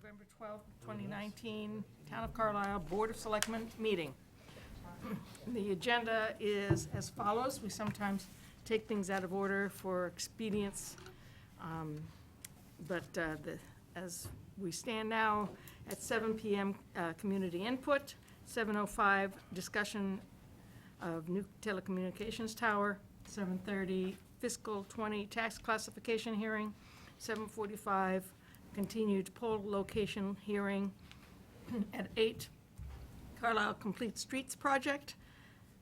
November 12th, 2019, Town of Carlisle Board of Selectmen meeting. The agenda is as follows. We sometimes take things out of order for expedience, as we stand now, at 7 p.m., community input, 7:05, discussion of new telecommunications tower, 7:30, fiscal 20 tax classification hearing, 7:45, continued poll location hearing. At 8, Carlisle Complete Streets Project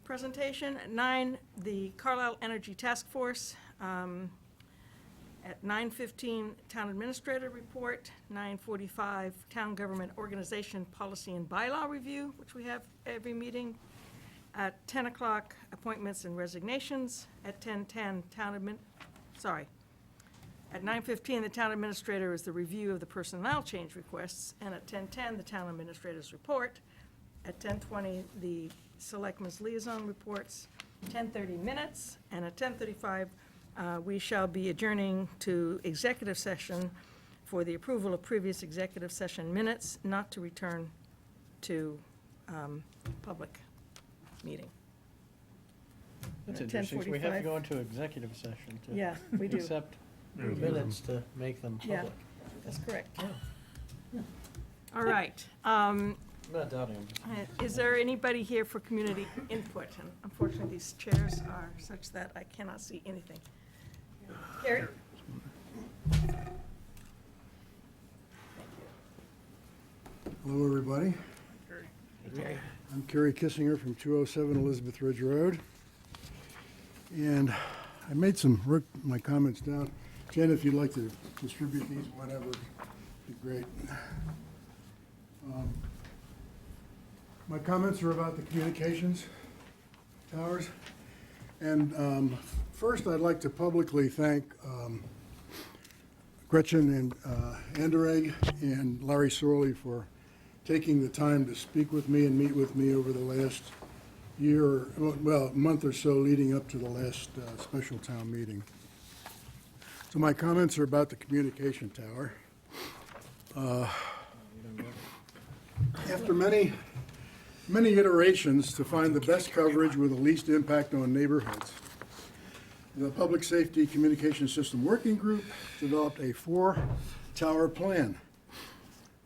presentation. At 9, the Carlisle Energy Task Force. At 9:15, Town Administrator Report. 9:45, Town Government Organization Policy and Bylaw Review, which we have every meeting. At 10 o'clock, Appointments and Resignations. At 10:10, At 9:15, the Town Administrator is the review of the personnel change requests, and at 10:10, the Town Administrator's report. At 10:20, the Selectmen's liaison reports. 10:30 minutes, and at 10:35, we shall be adjourning to executive session for the approval of previous executive session minutes, not to return to public meeting. That's At interesting, so we have to 10:45. go into executive session to Yeah, we do. accept minutes to make them Yeah. public. That's correct. Yeah. All right. I'm not doubting them. Is there anybody here for community input? And unfortunately, these chairs are such that I cannot see anything. Carrie? Hello, everybody. Hey, Terry. I'm Kerry Kissinger from 207 Elizabeth Ridge Road. And I made my comments down. Jen, if you'd like to distribute these, whatever, it'd be great. My comments are about the communications towers. And first, I'd like to publicly thank Gretchen and Anderegg and Larry Sorley for taking the time to speak with me and meet with me over the last year, well, month or so leading up to the last special town meeting. So my comments are about the communication tower. After many iterations to find the best coverage with the least impact on neighborhoods, the Public Safety Communication System Working Group developed a 4-tower plan.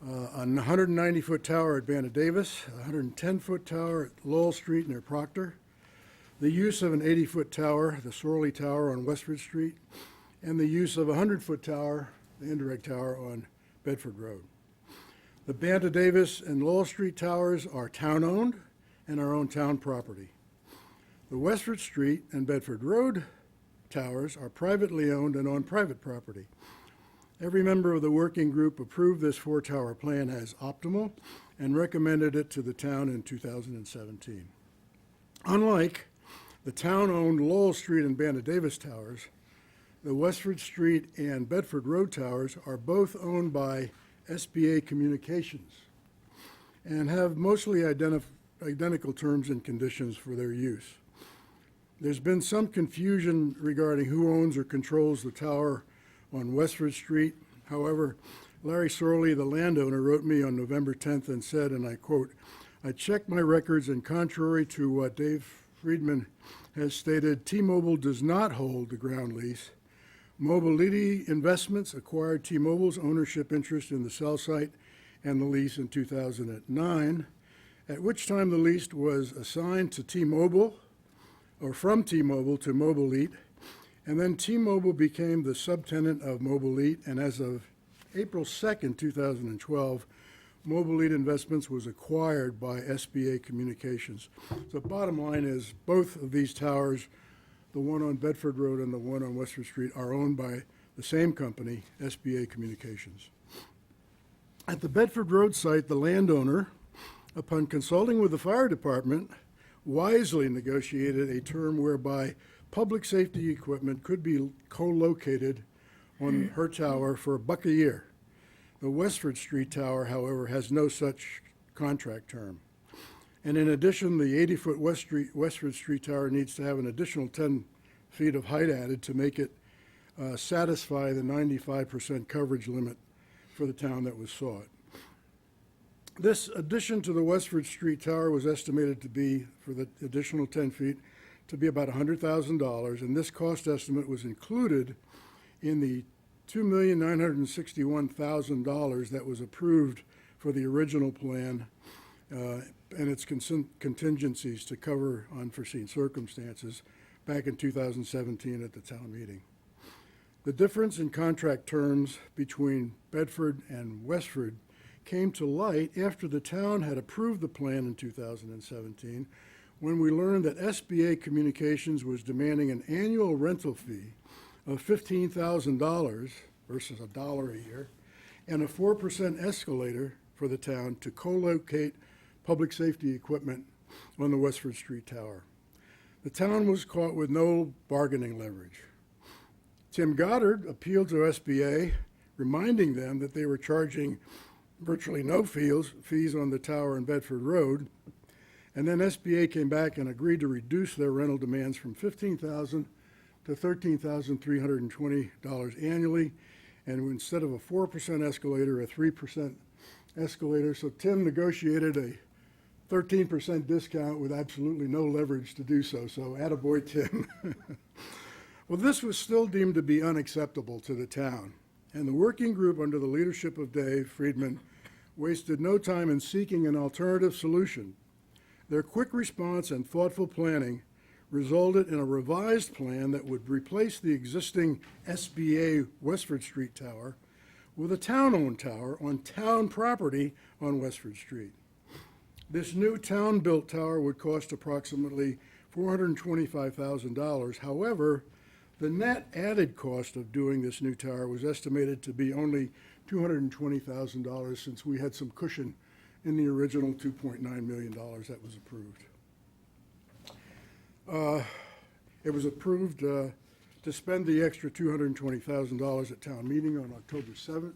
A 190-foot tower at Banda Davis, a 110-foot tower at Lowell Street near Proctor, the use of an 80-foot tower, the Sorley Tower on Westford Street, and the use of a 100-foot tower, the Anderegg Tower on Bedford Road. The Banda Davis and Lowell Street towers are town-owned and are on town property. The Westford Street and Bedford Road towers are privately owned and on private property. Every member of the working group approved this 4-tower plan as optimal and recommended it to the town in 2017. Unlike the town-owned Lowell Street and Banda Davis towers, the Westford Street and Bedford Road towers are both owned by SBA Communications and have mostly identical terms and conditions for their use. There's been some confusion regarding who owns or controls the tower on Westford Street. However, Larry Sorley, the landowner, wrote me on November 10th and said, and I quote, "I checked my records, and contrary to what Dave Friedman has stated, T-Mobile does not hold the ground lease. Mobility Investments acquired T-Mobile's ownership interest in the cell site and the lease in 2009, at which time the lease was assigned to T-Mobile, or from T-Mobile to Mobilite, and then T-Mobile became the subtenant of Mobilite, and as of April 2nd, 2012, Mobilite Investments was acquired by SBA Communications." So bottom line is both of these towers, the one on Bedford Road and the one on Westford Street, are owned by the same company, SBA Communications. At the Bedford Road site, the landowner, upon consulting with the fire department, wisely negotiated a term whereby public safety equipment could be co-located on her tower for $1 a year. The Westford Street tower, however, has no such contract term. And in addition, the 80-foot Westford Street tower needs to have an additional 10 feet of height added to make it satisfy the 95% coverage limit for the town that was sought. This addition to the Westford Street Tower was estimated to be, for the additional 10 feet, to be about $100,000, and this cost estimate was included in the $2,961,000 that was approved for the original plan and its contingencies to cover unforeseen circumstances back in 2017 at the town meeting. The difference in contract terms between Bedford and Westford came to light after the town had approved the plan in 2017, when we learned that SBA Communications was demanding an annual rental fee of $15,000 versus $1 a year, and a 4% escalator for the town to co-locate public safety equipment on the Westford Street Tower. The town was caught with no bargaining leverage. Tim Goddard appealed to SBA, reminding them that they were charging virtually no fees on the tower in Bedford Road, and then SBA came back and agreed to reduce their rental demands from $15,000 to $13,320 annually, and instead of a 4% escalator, a 3% escalator. So Tim negotiated a 13% discount with absolutely no leverage to do so. So attaboy, Tim. Well, this was still deemed to be unacceptable to the town, and the working group under the leadership of Dave Friedman wasted no time in seeking an alternative solution. Their quick response and thoughtful planning resulted in a revised plan that would replace the existing SBA Westford Street Tower with a town-owned tower on town property on Westford Street. This new town-built tower would cost approximately $425,000. However, the net added cost of doing this new tower was estimated to be only $220,000, since we had some cushion in the original $2.9 million that was approved. It was approved to spend the extra $220,000 at town meeting on October 7th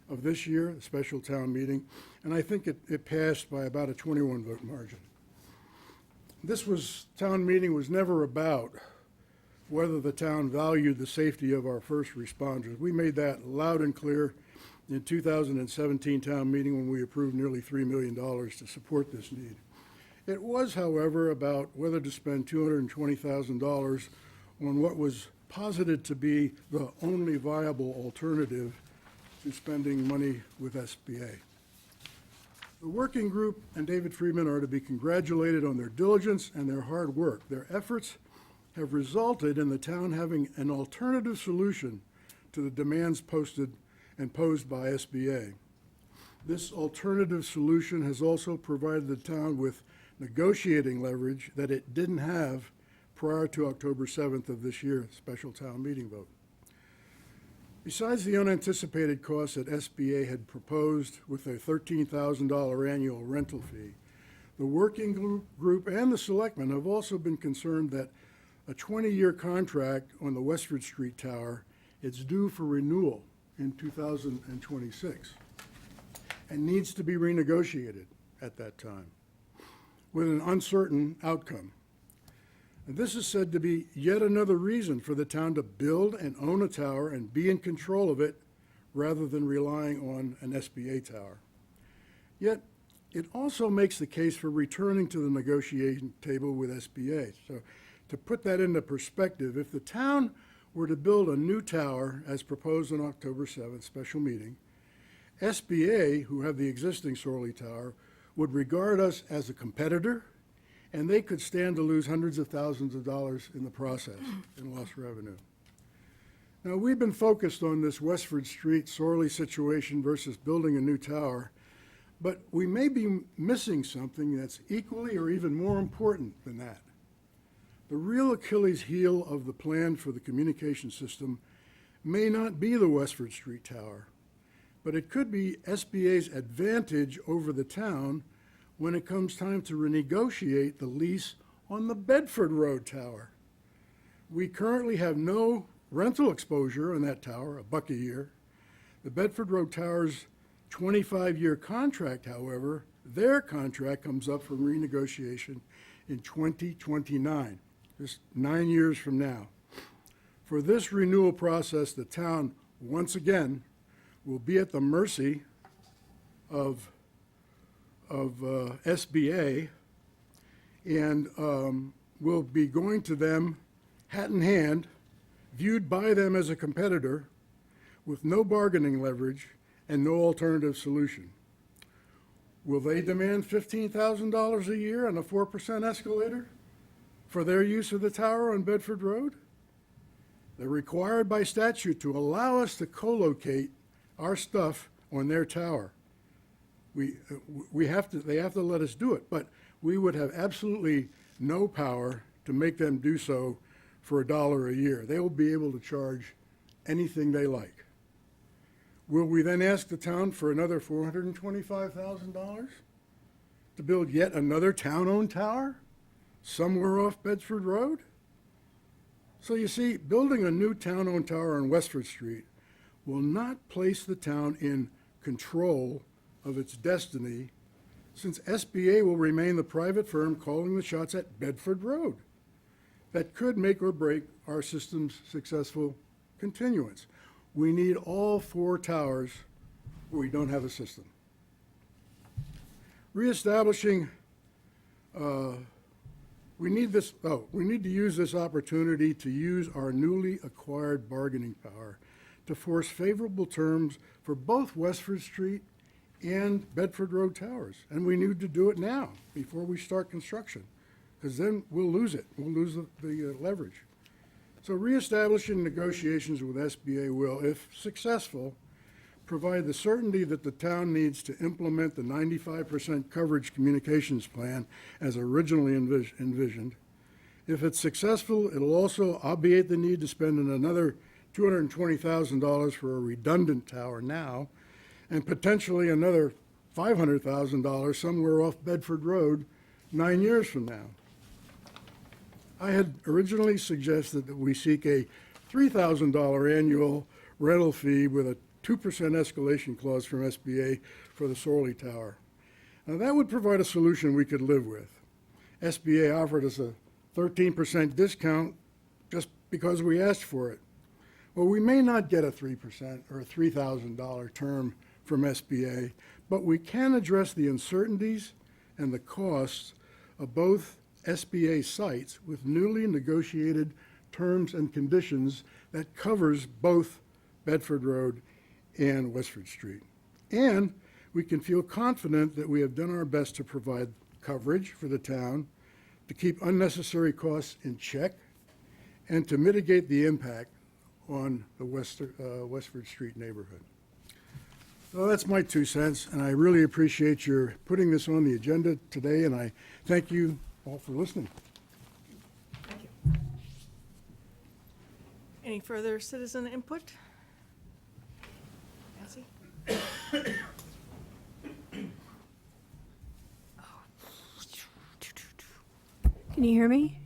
of this year, a special town meeting, and I think it passed by about a 21-vote margin. Town meeting was never about whether the town valued the safety of our first responders. We made that loud and clear in 2017 town meeting when we approved nearly $3 million to support this need. It was, however, about whether to spend $220,000 on what was posited to be the only viable alternative to spending money with SBA. The working group and David Friedman are to be congratulated on their diligence and their hard work. Their efforts have resulted in the town having an alternative solution to the demands posed by SBA. This alternative solution has also provided the town with negotiating leverage that it didn't have prior to October 7th of this year, special town meeting vote. Besides the unanticipated costs that SBA had proposed with a $13,000 annual rental fee, the working group and the selectmen have also been concerned that a 20-year contract on the Westford Street Tower is due for renewal in 2026 and needs to be renegotiated at that time with an uncertain outcome. And this is said to be yet another reason for the town to build and own a tower and be in control of it rather than relying on an SBA tower. Yet, it also makes the case for returning to the negotiation table with SBA. So, to put that into perspective, if the town were to build a new tower as proposed on October 7th special meeting, SBA, who have the existing Sorley Tower, would regard us as a competitor, and they could stand to lose hundreds of thousands of dollars in the process in lost revenue. Now, we've been focused on this Westford Street Sorley situation versus building a new tower, but we may be missing something that's equally or even more important than that. The real Achilles heel of the plan for the communication system may not be the Westford Street Tower, but it could be SBA's advantage over the town when it comes time to renegotiate the lease on the Bedford Road Tower. We currently have no rental exposure on that tower, $1 a year. The Bedford Road Tower's 25-year contract, however, their contract comes up for renegotiation in 2029, just 9 years from now. For this renewal process, the town, once again, will be at the mercy of SBA, and will be going to them hat in hand, viewed by them as a competitor, with no bargaining leverage and no alternative solution. Will they demand $15,000 a year and a 4% escalator for their use of the tower on Bedford Road? They're required by statute to allow us to co-locate our stuff on their tower. They have to let us do it, but we would have absolutely no power to make them do so for $1 a year. They will be able to charge anything they like. Will we then ask the town for another $425,000 to build yet another town-owned tower somewhere off Bedford Road? So you see, building a new town-owned tower on Westford Street will not place the town in control of its destiny, since SBA will remain the private firm calling the shots at Bedford Road. That could make or break our system's successful continuance. We need all 4 towers where we don't have a system. Reestablishing, we need to use this opportunity to use our newly acquired bargaining power to force favorable terms for both Westford Street and Bedford Road towers. And we need to do it now, before we start construction, because then we'll lose it. We'll lose the leverage. So reestablishing negotiations with SBA will, if successful, provide the certainty that the town needs to implement the 95% coverage communications plan as originally envisioned. If it's successful, it'll also obviate the need to spend another $220,000 for a redundant tower now, and potentially another $500,000 somewhere off Bedford Road 9 years from now. I had originally suggested that we seek a $3,000 annual rental fee with a 2% escalation clause from SBA for the Sorley Tower. Now, that would provide a solution we could live with. SBA offered us a 13% discount just because we asked for it. Well, we may not get a 3% or a $3,000 term from SBA, but we can address the uncertainties and the costs of both SBA sites with newly negotiated terms and conditions that covers both Bedford Road and Westford Street. And we can feel confident that we have done our best to provide coverage for the town, to keep unnecessary costs in check, and to mitigate the impact on the Westford Street neighborhood. So that's my 2 cents, and I really appreciate your putting this on the agenda today, and I thank you all for listening. Thank you. Any further citizen input? Nancy? Can you hear me?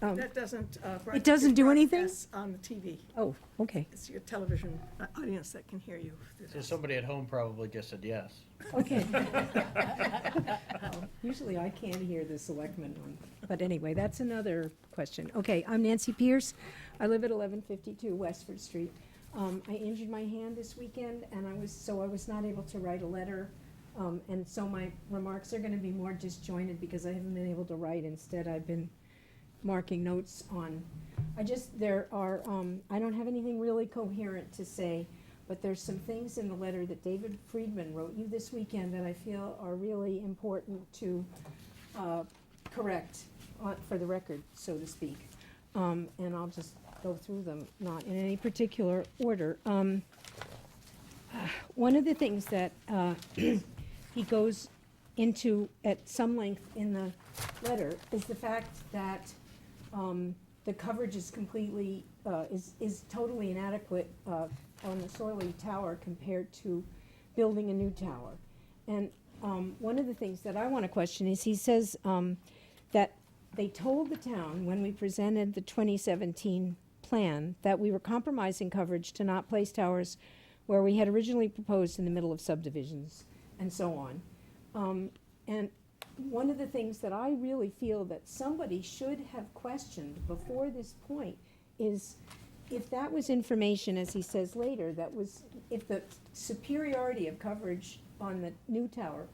Oh. That doesn't. It doesn't do anything? broadcast on the TV. Oh, okay, It's your television audience that can hear you. So somebody at home probably just said yes. okay. Usually I can't hear the selectmen one, but anyway, that's another question. Okay, I'm Nancy Pierce. I live at 1152 Westford Street. I injured my hand this weekend, and I was not able to write a letter. And so my remarks are gonna be more disjointed because I haven't been able to write. Instead, I've been marking notes on, I don't have anything really coherent to say, but there's some things in the letter that David Friedman wrote you this weekend that I feel are really important to correct for the record, so to speak. And I'll just go through them, not in any particular order. One of the things that he goes into at some length in the letter is the fact that the coverage is completely, is totally inadequate on the Sorley Tower compared to building a new tower. And one of the things that I want to question is he says that they told the town when we presented the 2017 plan that we were compromising coverage to not place towers where we had originally proposed in the middle of subdivisions and so on. And one of the things that I really feel that somebody should have questioned before this point is if that was information, as he says later, that was, if the superiority of coverage on the new tower,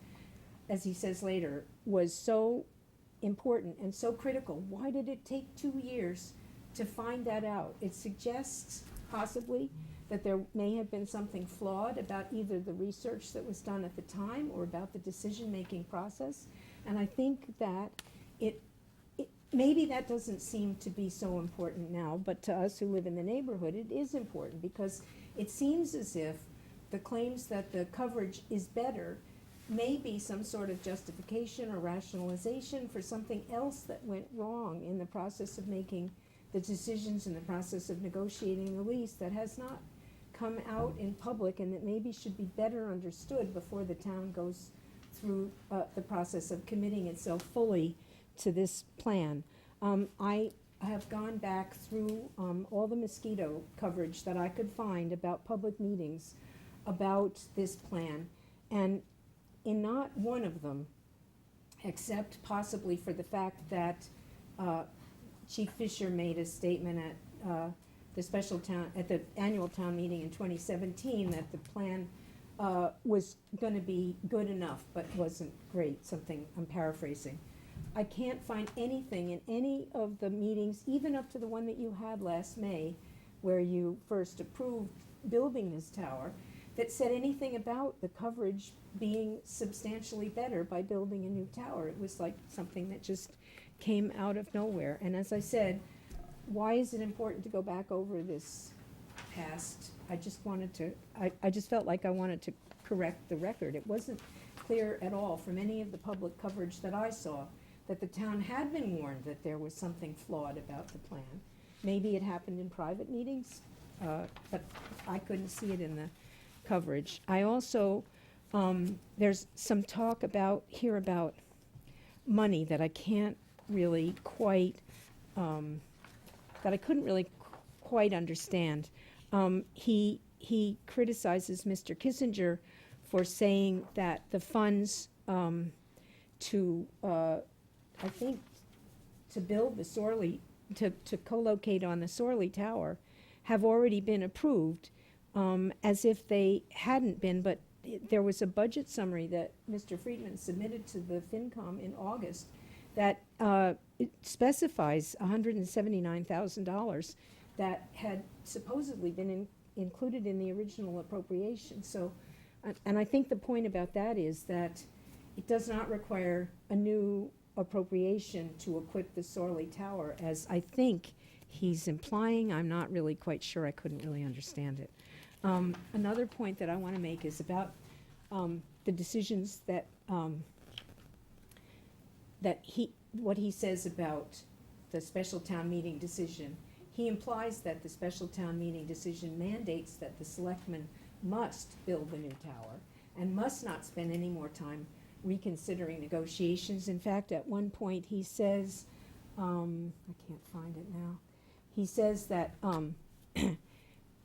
as he says later, was so important and so critical. Why did it take 2 years to find that out? It suggests possibly that there may have been something flawed about either the research that was done at the time or about the decision-making process. And I think that maybe that doesn't seem to be so important now, but to us who live in the neighborhood, it is important, because it seems as if the claims that the coverage is better may be some sort of justification or rationalization for something else that went wrong in the process of making the decisions, in the process of negotiating the lease, that has not come out in public, and that maybe should be better understood before the town goes through the process of committing itself fully to this plan. I have gone back through all the mosquito coverage that I could find about public meetings about this plan, and in not one of them, except possibly for the fact that Chief Fisher made a statement at the annual town meeting in 2017 that the plan was gonna be good enough, but wasn't great, something, I'm paraphrasing. I can't find anything in any of the meetings, even up to the one that you had last May, where you first approved building this tower, that said anything about the coverage being substantially better by building a new tower. It was like something that just came out of nowhere. And as I said, why is it important to go back over this past? I just felt like I wanted to correct the record. It wasn't clear at all from any of the public coverage that I saw that the town had been warned that there was something flawed about the plan. Maybe it happened in private meetings, but I couldn't see it in the coverage. I also, there's some talk about money that I can't really quite, that I couldn't really quite understand. He criticizes Mr. Kissinger for saying that the funds I think, to build the Sorley, to co-locate on the Sorley Tower, have already been approved, as if they hadn't been, but there was a budget summary that Mr. Friedman submitted to the FinCom in August that it specifies $179,000 that had supposedly been included in the original appropriation. So, and I think the point about that is that it does not require a new appropriation to equip the Sorley Tower, as I think he's implying. I'm not really quite sure. I couldn't really understand it. Another point that I want to make is about the decisions that what he says about the special town meeting decision. He implies that the special town meeting decision mandates that the selectmen must build the new tower and must not spend any more time reconsidering negotiations. In fact, at one point he says, I can't find it now, he says that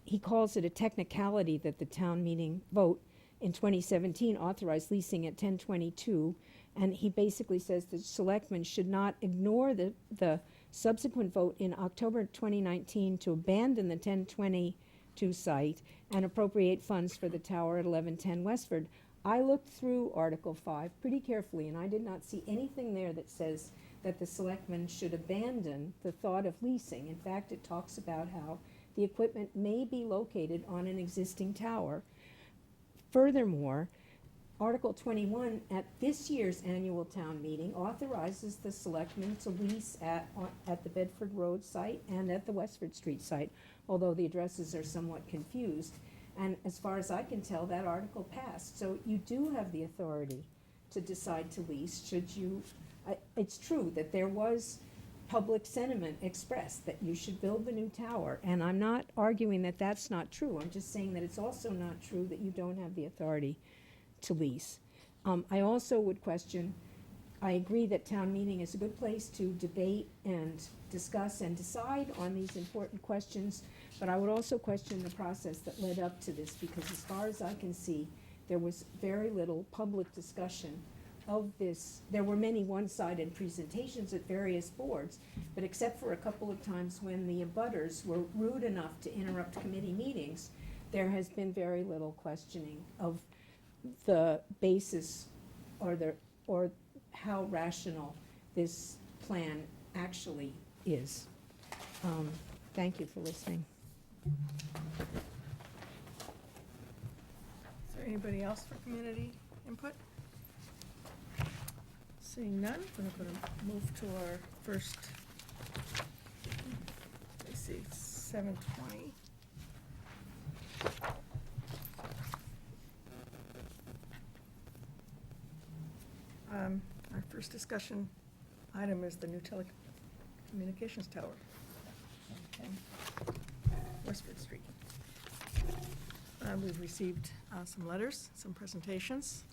he calls it a technicality that the town meeting vote in 2017 authorized leasing at 1022, and he basically says the selectmen should not ignore the subsequent vote in October 2019 to abandon the 1022 site and appropriate funds for the tower at 1110 Westford. I looked through Article 5 pretty carefully, and I did not see anything there that says that the selectmen should abandon the thought of leasing. In fact, it talks about how the equipment may be located on an existing tower. Furthermore, Article 21 at this year's annual town meeting authorizes the selectmen to lease at the Bedford Road site and at the Westford Street site, although the addresses are somewhat confused. And as far as I can tell, that article passed. So you do have the authority to decide to lease should you, it's true that there was public sentiment expressed that you should build the new tower. And I'm not arguing that that's not true. I'm just saying that it's also not true that you don't have the authority to lease. I also would question, I agree that town meeting is a good place to debate and discuss and decide on these important questions, but I would also question the process that led up to this, because as far as I can see, there was very little public discussion of this. There were many one-sided presentations at various boards, but except for a couple of times when the abutters were rude enough to interrupt committee meetings, there has been very little questioning of the basis or how rational this plan actually is. Thank you for listening. Is there anybody else for community input? Seeing none, we're going to move to our first, let's see, 7:20. Our first discussion item is the new telecommunications tower on Westford Street. We've received some letters, some presentations,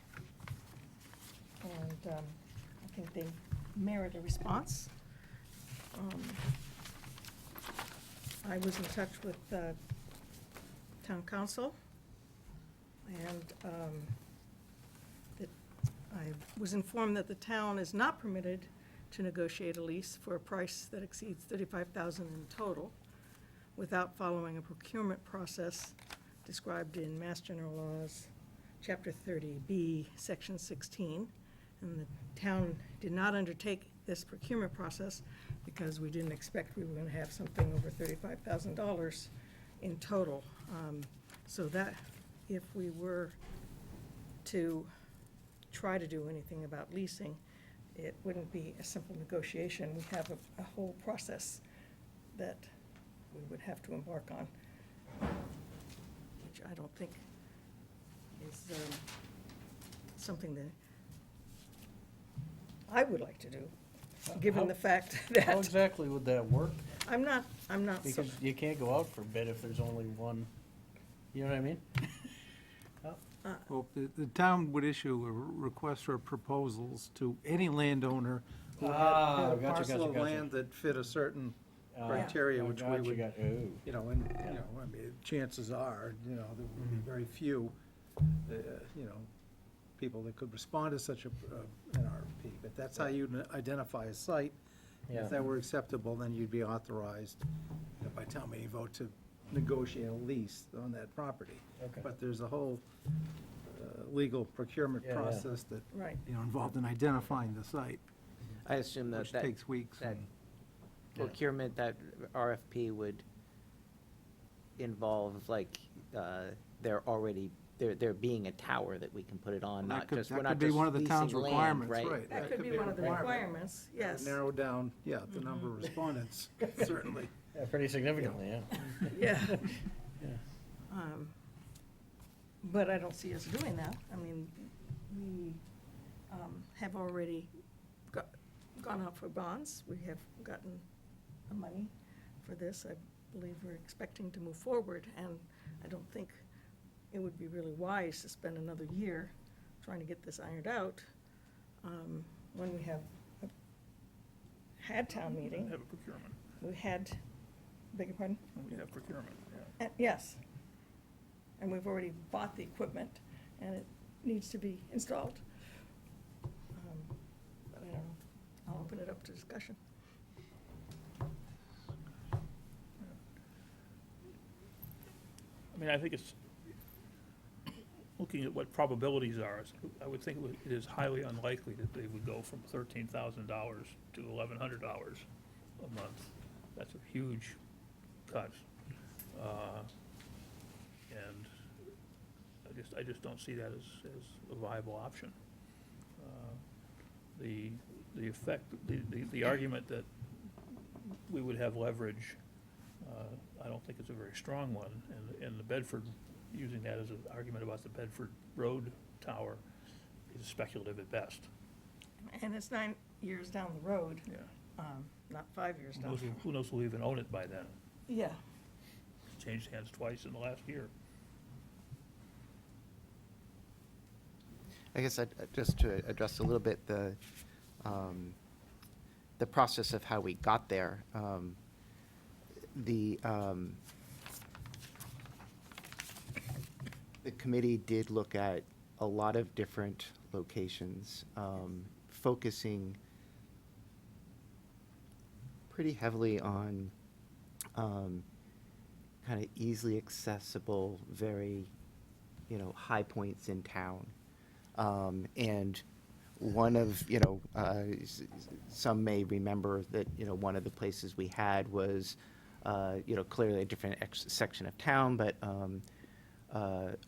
and I think they merit a response. I was in touch with town council, and I was informed that the town is not permitted to negotiate a lease for a price that exceeds $35,000 in total without following a procurement process described in Mass General Laws, Chapter 30B, Section 16. And the town did not undertake this procurement process because we didn't expect we were going to have something over $35,000 in total. So that if we were to try to do anything about leasing, it wouldn't be a simple negotiation. We have a whole process that we would have to embark on, which I don't think is something that I would like to do, given the fact How that exactly would that work? I'm not, so, Because you can't go out for bid if there's only one, you know what I mean? Well, the town would issue a request for proposals to any landowner who had Ah, a gotcha, parcel of gotcha. land that fit a certain Ah, criteria, which we gotcha, would, gotcha. Ooh. you know, and, you know, I mean, chances are, you know, there would be very few, you know, people that could respond to such an RFP. But that's how you'd identify a site. Yeah. If that were acceptable, then you'd be authorized by town meeting vote to negotiate a lease on that property. Okay. But there's a whole legal procurement Yeah, yeah. process that, right. you know, involved in identifying the site, I assume that which that takes weeks. that and- procurement, that RFP would involve like, there being a tower that we can put it on, That not could- just, that we're not could be just one of the town's leasing land, requirements, right? right. That could be one of the requirements, yes. Narrow down, yeah, the number of respondents, certainly. Yeah, pretty significantly, yeah. Yeah. Yeah. But I don't see us doing that. I mean, we have already gone out for bonds. We have gotten the money for this. I believe we're expecting to move forward, and I don't think it would be really wise to spend another year trying to get this ironed out when we have had town meeting. Have a procurement. We had, beg your pardon? We have procurement, yeah. Yes. And we've already bought the equipment, and it needs to be installed. But I don't know. I'll open it up to discussion. I mean, I think it's, looking at what probabilities are, I would think it is highly unlikely that they would go from $13,000 to $1,100 a month. That's a huge cut. And I just don't see that as a viable option. The effect, the argument that we would have leverage, I don't think it's a very strong one. And the Bedford, using that as an argument about the Bedford Road Tower is speculative at best. And it's 9 years down the road, Yeah. not 5 years down. Who knows who'll even own it by then? Yeah. It's changed hands twice in the last year. I guess just to address a little bit the process of how we got there. The committee did look at a lot of different locations, focusing pretty heavily on kind of easily accessible, very high points in town. And one of, some may remember that, one of the places we had was, clearly a different section of town, but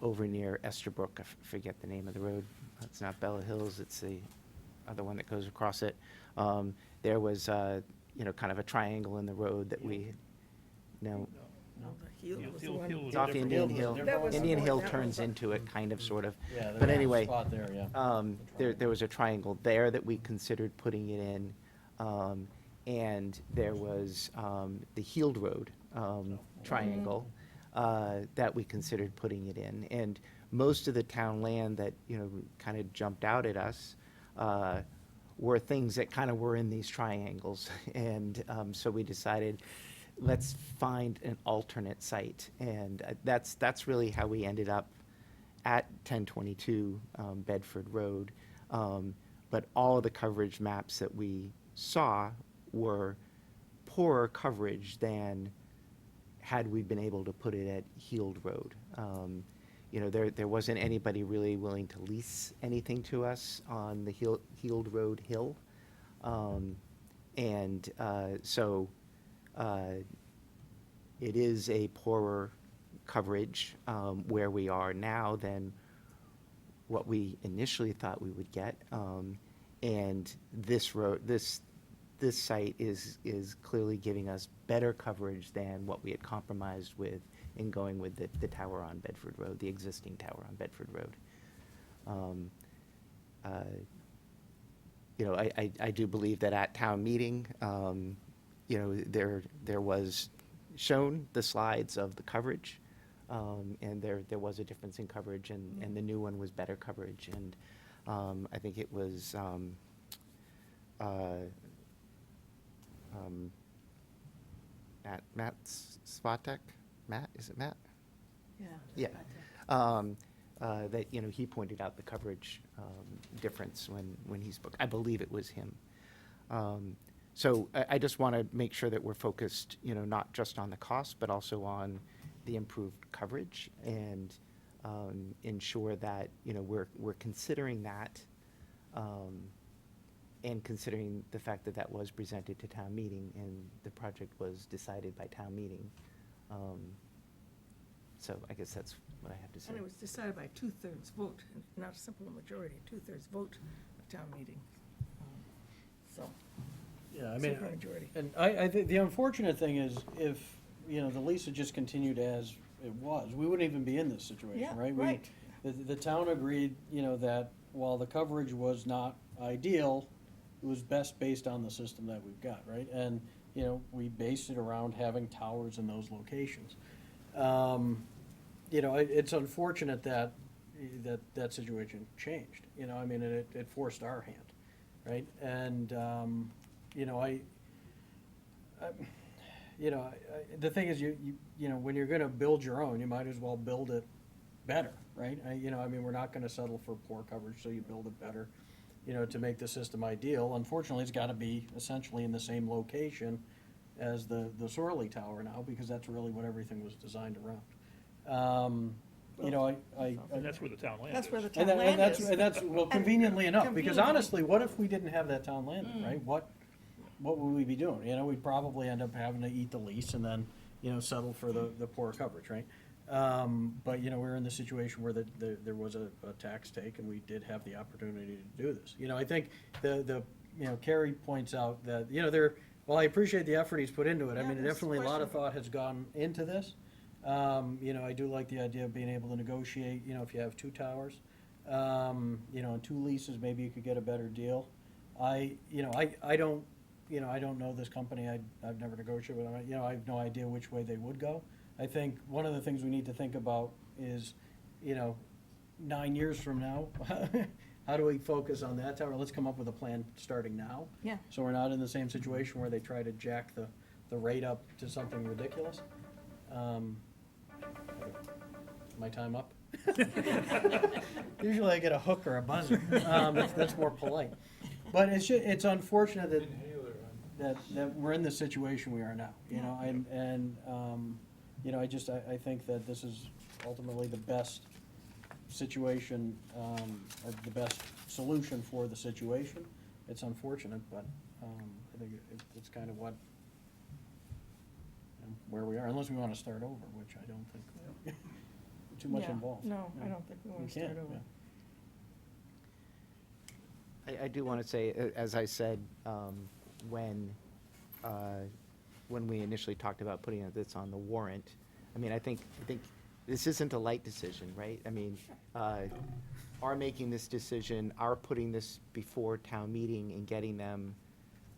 over near Esterbrook, I forget the name of the road. It's not Bella Hills, it's the other one that goes across it. There was, kind of a triangle in the road that we, No, the heel was the Hill one. was it's a off different Indian road. Hill. That was Indian the Hill one, that turns was- into it, kind of, sort of. Yeah, But there's a anyway, spot there, yeah. there was a triangle there that we considered putting it in. And there was the Heald Road triangle that we considered putting it in. And most of the town land that, kind of jumped out at us were things that kind of were in these triangles. And so we decided, let's find an alternate site. And that's really how we ended up at 1022 Bedford Road. But all of the coverage maps that we saw were poorer coverage than had we been able to put it at Heald Road. There wasn't anybody really willing to lease anything to us on the Heald Road hill. So it is a poorer coverage where we are now than what we initially thought we would get. And this road, this site is clearly giving us better coverage than what we had compromised with in going with the tower on Bedford Road, the existing tower on Bedford Road. I do believe that at town meeting, there was shown the slides of the coverage, and there was a difference in coverage, and the new one was better coverage, and I think it was Matt Svatek. Matt, is it Matt? Yeah. Yeah. That, he pointed out the coverage difference when he spoke. I believe it was him. So I just want to make sure that we're focused, not just on the cost, but also on the improved coverage, and ensure that, we're considering that, and considering the fact that that was presented to town meeting and the project was decided by town meeting. So I guess that's what I have to say. And it was decided by 2/3 vote, not a simple majority, 2/3 vote of town meeting. So, Yeah, I mean, supermajority. and I think the unfortunate thing is if, the lease had just continued as it was, we wouldn't even be in this situation, Yeah, right? right. The town agreed, that while the coverage was not ideal, it was best based on the system that we've got, right? And, we based it around having towers in those locations. It's unfortunate that situation changed, and it forced our hand, right? And, the thing is, when you're gonna build your own, you might as well build it better, right? We're not gonna settle for poor coverage, so you build it better, to make the system ideal. Unfortunately, it's gotta be essentially in the same location as the Sorley Tower now, because that's really what everything was designed around. And that's where the town land is. That's where the town land is. And that's, well, conveniently enough, because Conveniently. honestly, what if we ddidn't have that town land, right? What would we be doing? We'd probably end up having to eat the lease and then, settle for the poor coverage, right? But, we're in the situation where there was a tax take, and we did have the opportunity to do this. I think Carrie points out that, well, I appreciate the effort he's put into it. Yeah, there's Definitely a lot of question. thought has gone into this. I do like the idea of being able to negotiate, if you have two towers, and two leases, maybe you could get a better deal. I don't know this company. I've never negotiated with them. I have no idea which way they would go. I think one of the things we need to think about is, 9 years from now, how do we focus on that tower? Let's come up with a plan starting now. Yeah. So we're not in the same situation where they try to jack the rate up to something ridiculous. My time up? Usually I get a hook or a buzzer. That's more polite. But it's unfortunate that we're in the situation we are now, I think that this is ultimately the best situation, or the best solution for the situation. It's unfortunate, but I think it's kind of what, where we are, unless we want to start over, which I don't think, too much Yeah, involved. No, I Yeah. don't think we want We to start can't, over. yeah. I do want to say, as I said, when we initially talked about putting this on the warrant, I mean, I think this isn't a light decision, right? I mean, our making this decision, our putting this before town meeting and getting them,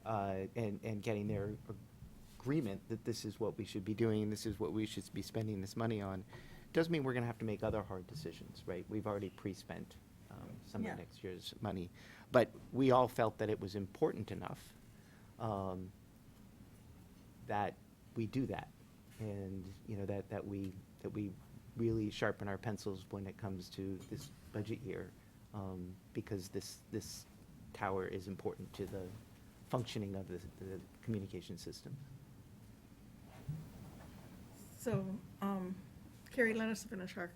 and getting their agreement that this is what we should be doing, and this is what we should be spending this money on, does mean we're gonna have to make other hard decisions, right? We've already pre-spent some Yeah. of next year's money. But we all felt that it was important enough that we do that. And, you know, that we really sharpen our pencils when it comes to this budget year, because this tower is important to the functioning of the communication system. So, Carrie, let us finish our,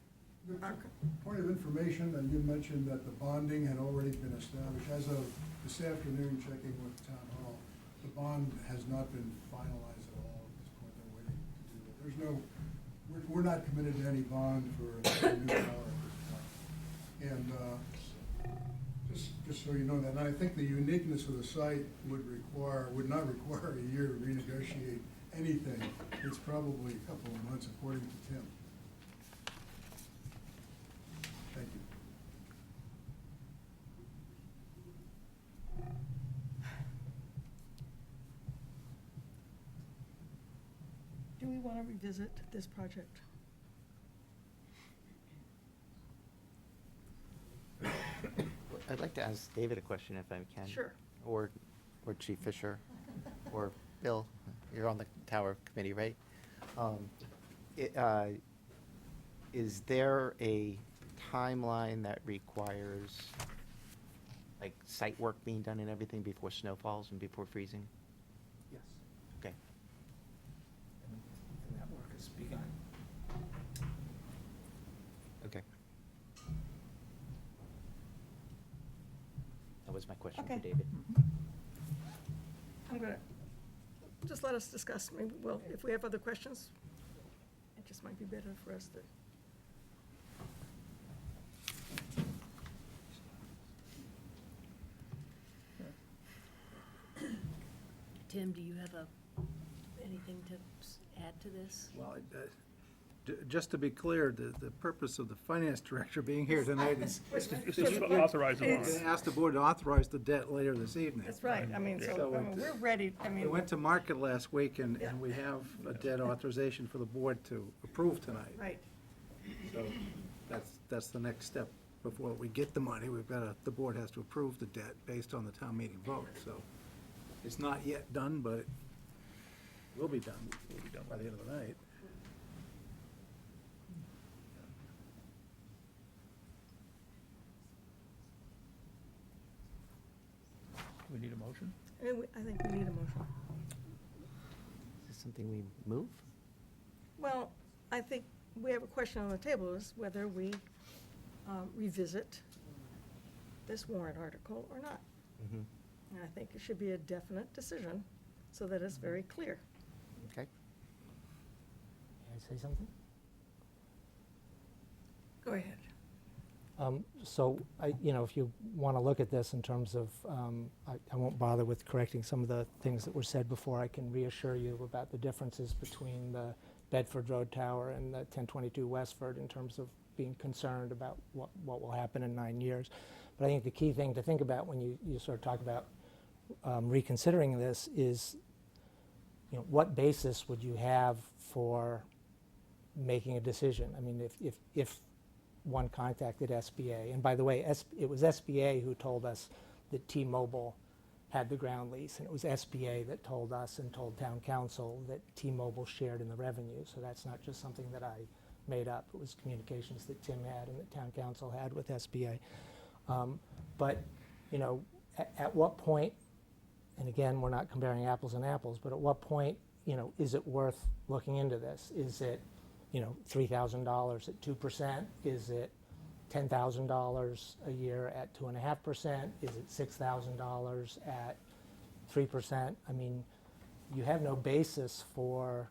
Point of information, you mentioned that the bonding had already been established. As of this afternoon, checking with Town Hall, the bond has not been finalized at all at this point. They're waiting to do that. There's no, we're not committed to any bond for a new tower at this point. And just so you know that, and I think the uniqueness of the site would not require a year to renegotiate anything. It's probably a couple of months, according to Tim. Thank you. do we want to revisit this project? I'd like to ask David a question if I can. Sure. Or Chief Fisher, or Bill, you're on the tower committee, right? Is there a timeline that requires, like, site work being done and everything before snow falls and before freezing? Yes, Okay. and that work is begun. Okay. That was my question for Okay. David. I'm gonna, just let us discuss, maybe, well, if we have other questions, it just might be better for us to. Tim, do you have anything to add to this? Well, just to be clear, the purpose of the finance director being here tonight is It's just to authorize the warrant. to ask the board to authorize the debt later this evening. That's right, I mean, So so, I mean, we're ready, I We mean, went to market last week, and Yeah. we have a debt authorization for the board to approve tonight. right, So that's the next step. Before we get the money, the board has to approve the debt based on the town meeting vote. So it's not yet done, but it will be done by the end of the night. We need a motion? I think we need a motion. Is this something we move? Well, I think we have a question on the table, is whether we revisit this warrant article or not. Mm-hmm. And I think it should be a definite decision, so that it's very clear. Okay. May I say something? Go ahead. So, if you want to look at this in terms of, I won't bother with correcting some of the things that were said before. I can reassure you about the differences between the Bedford Road Tower and the 1022 Westford in terms of being concerned about what will happen in 9 years. But I think the key thing to think about when you sort of talk about reconsidering this is, what basis would you have for making a decision? I mean, if one contacted SBA, and by the way, it was SBA who told us that T-Mobile had the ground lease, and it was SBA that told us and told town council that T-Mobile shared in the revenue. So that's not just something that I made up. It was communications that Tim had and that town council had with SBA. But, at what point, and again, we're not comparing apples and apples, but at what point, is it worth looking into this? Is it, $3,000 at 2%? Is it, $10,000 a year at 2.5%? Is it $6,000 at 3%? I mean, you have no basis for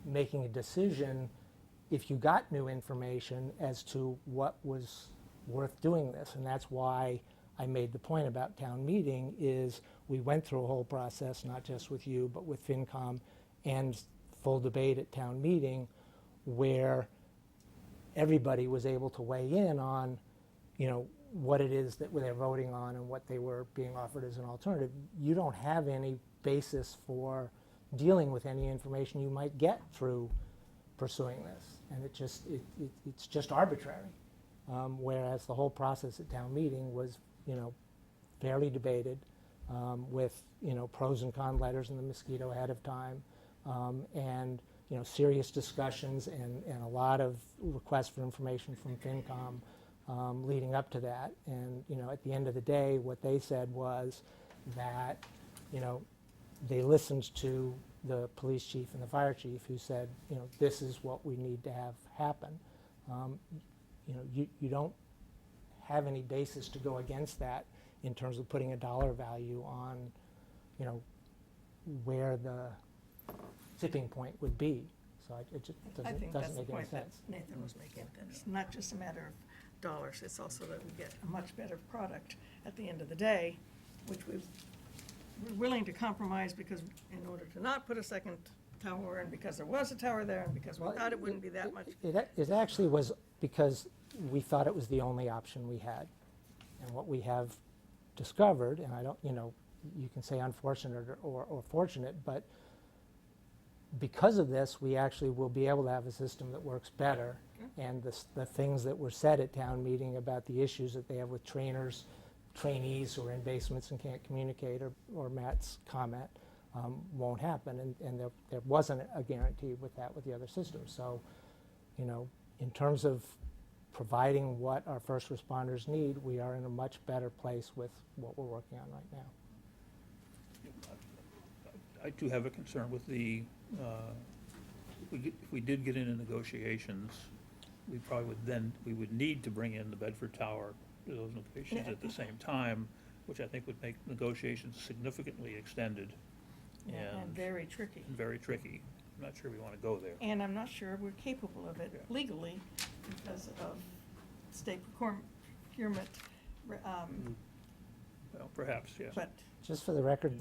making a decision if you got new information as to what was worth doing this. And that's why I made the point about town meeting is we went through a whole process, not just with you, but with FinCom and full debate at town meeting where everybody was able to weigh in on, you know, what it is that they're voting on and what they were being offered as an alternative. You don't have any basis for dealing with any information you might get through pursuing this. And it's just arbitrary. Whereas the whole process at town meeting was, you know, fairly debated with, you know, pros and con letters in the mosquito ahead of time, and, you know, serious discussions and a lot of requests for information from FinCom leading up to that. And, you know, at the end of the day, what they said was that, you know, they listened to the police chief and the fire chief who said, you know, this is what we need to have happen. You know, you don't have any basis to go against that in terms of putting a dollar value on, you know, where the tipping point would be. So it just I think that's doesn't the make any point that sense. Nathan was making, that it's not just a matter of dollars, it's also that we get a much better product at the end of the day, which we're willing to compromise because in order to not put a second tower and because there was a tower there and because we Well, thought it wouldn't be that much. It actually was because we thought it was the only option we had. And what we have discovered, and I don't, you know, you can say unfortunate or fortunate, but because of this, we actually will be able to have a system that works better. And the things that were said at town meeting about the issues that they have with trainees who are in basements and can't communicate, or Matt's comment, won't happen. And there wasn't a guarantee with that with the other systems. So, you know, in terms of providing what our first responders need, we are in a much better place with what we're working on right now. I too have a concern with the, if we did get into negotiations, we probably would need to bring in the Bedford Tower to those negotiations at the same time, which I think would make negotiations significantly extended And very tricky. and very tricky. I'm not sure we want to go there. And I'm not sure we're capable of it Yeah. legally because of state procurement, Well, perhaps, yes. but Just for the record,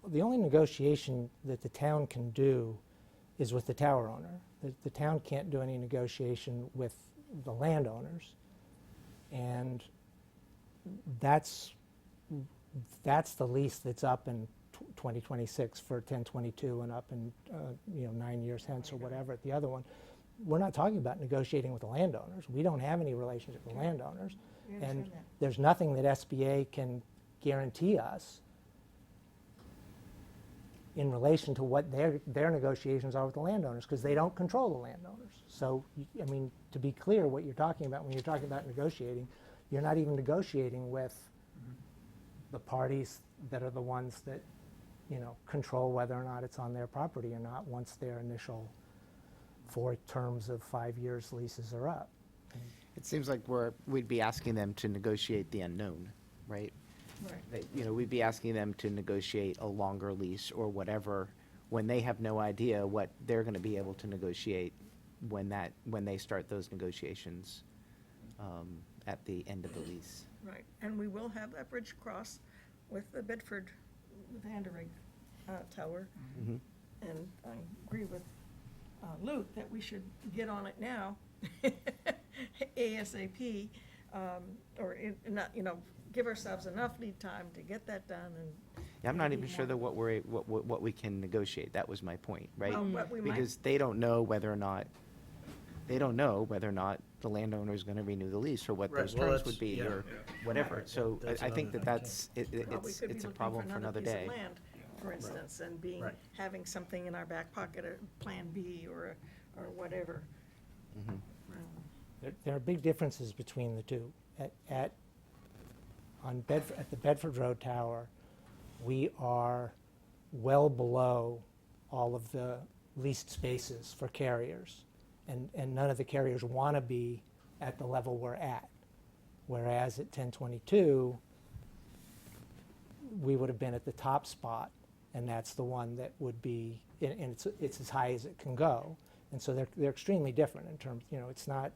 the only negotiation that the town can do is with the tower owner. The town can't do any negotiation with the landowners. And that's the lease that's up in 2026 for 1022 and up in, you know, 9 years hence or whatever at the other one. We're not talking about negotiating with the landowners. We don't have any relationship with landowners. we And understand that. there's nothing that SBA can guarantee us in relation to what their negotiations are with the landowners, because they don't control the landowners. So, I mean, to be clear, what you're talking about when you're talking about negotiating, you're not even negotiating with the parties that are the ones that, you know, control whether or not it's on their property or not once their initial 4 terms of 5 years leases are up. It seems like we'd be asking them to negotiate the unknown, right? Right. That, you know, we'd be asking them to negotiate a longer lease or whatever, when they have no idea what they're gonna be able to negotiate when they start those negotiations at the end of the lease. Right, and we will have that bridge cross with the Bedford, with Anderegg Tower. Mhm. And I agree with Luke that we should get on it now, ASAP, not, you know, give ourselves enough lead time to get that done and. Yeah, I'm not even maybe sure more. that what we can negotiate, that was my point, right? Well, what we might- Because they don't know whether or not the landowner is gonna renew the lease, or what Right, those well, terms that's- would be, yeah. or whatever. Right, So that's I think another that thing, that's, Well, we could be it's a looking problem for another piece of day. land, for instance, and being, Right. having something in our back pocket, a Plan B or whatever. Mhm. There are big differences between the two. At the Bedford Road Tower, we are well below all of the leased spaces for carriers. And none of the carriers want to be at the level we're at. Whereas at 1022, we would have been at the top spot, and that's the one that would be, and it's as high as it can go. And so they're extremely different in terms, you know, it's not,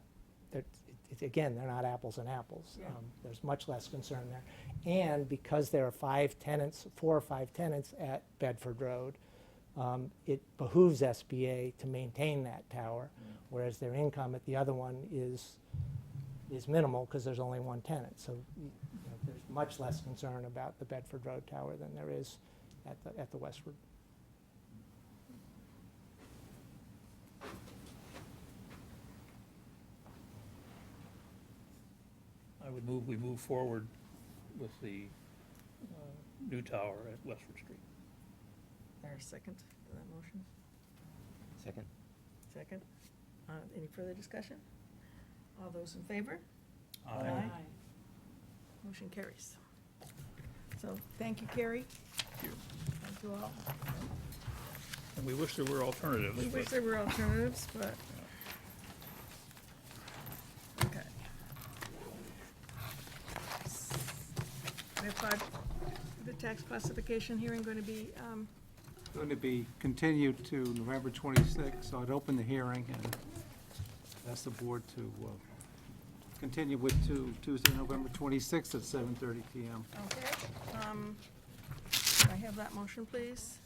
again, they're not apples and apples. Yeah. There's much less concern there. And because there are 4 or 5 tenants at Bedford Road, it behooves SBA to maintain that tower, whereas their income at the other one is minimal because there's only 1 tenant. So you know, there's much less concern about the Bedford Road tower than there is at the Westward. I would move, we move forward with the new tower at Westford Street. There a second to that motion? Second. Second. Any further discussion? All those in favor? Aye. Motion carries. So, thank you, Carrie. Thank you. Thank you all. And we wish there were alternatives. We wish but- there were alternatives, but. Okay. We have 5, the tax classification hearing going to be, Going to be continued to November 26th, so I'd open the hearing and ask the board to continue with to Tuesday, November 26th at 7:30 PM. okay. Can I have that motion, please?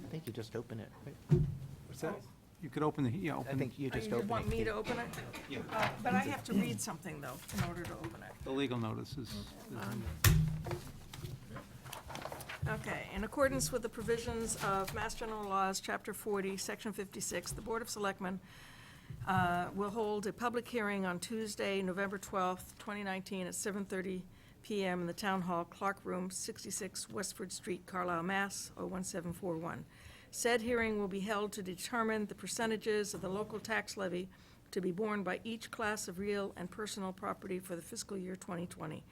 I think you just open it, right? What's that? You could open the, yeah, I open think you Oh, just you open it. want me Keith. to open it? Yeah. But I have to read something, though, in order to open it. the legal notices. Okay, in accordance with the provisions of Mass General Laws, Chapter 40, Section 56, the Board of Selectmen will hold a public hearing on Tuesday, November 12th, 2019, at 7:30 PM in the Town Hall, Clark Room, 66 Westford Street, Carlisle, Mass. 01741. Said hearing will be held to determine the percentages of the local tax levy to be borne by each class of real and personal property for the fiscal year 2020.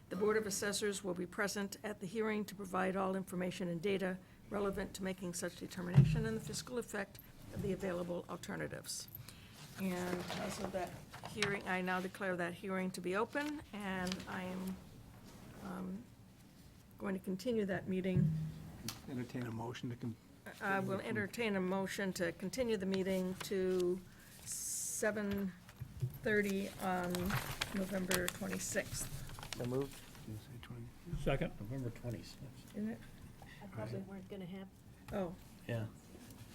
The Board of Assessors will be present at the hearing to provide all information and data relevant to making such determination and the fiscal effect of the available alternatives. And because of that hearing, I now declare that hearing to be open, and I am going to continue that meeting. Entertain a motion to I will entertain a motion to continue the meeting to 7:30 on November 26th. So moved. Second? November 26th. Isn't it? I thought we weren't gonna have, Oh, Yeah,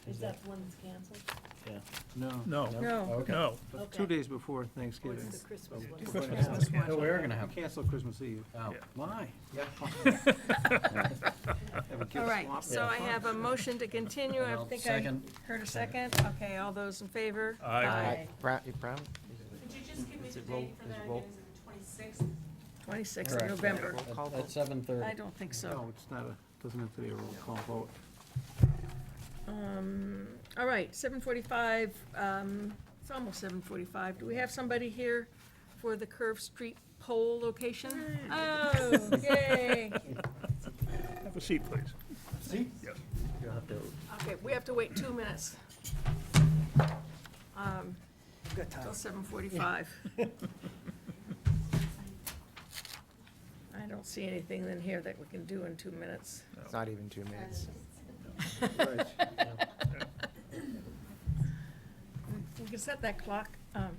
is that the one that's canceled? yeah. No, No, no. Okay. no. but 2 days before Oh, Thanksgiving. it's the Christmas one. Christmas one. No, we are gonna have, Cancel Christmas Eve. oh, Yeah. my. All right, so I have a motion to continue. I And I'll think I second. heard a second. Okay, all those in favor? Aye. Brown? Could you just give me Is the it roll- date for is that it roll- again? Is it the 26th? 26th of Correct. November. Roll call At vote. 7:30. I don't think so. No, it's not doesn't have to be a roll call vote. All right, 7:45, it's almost 7:45. Do we have somebody here for the Curve Street poll location? Oh, yay. Have a seat, please. See? Yes. You'll have to. Okay, we have to wait 2 minutes. Till 7:45. I don't see anything in here that we can do in 2 minutes. It's not even 2 minutes. We can set that clock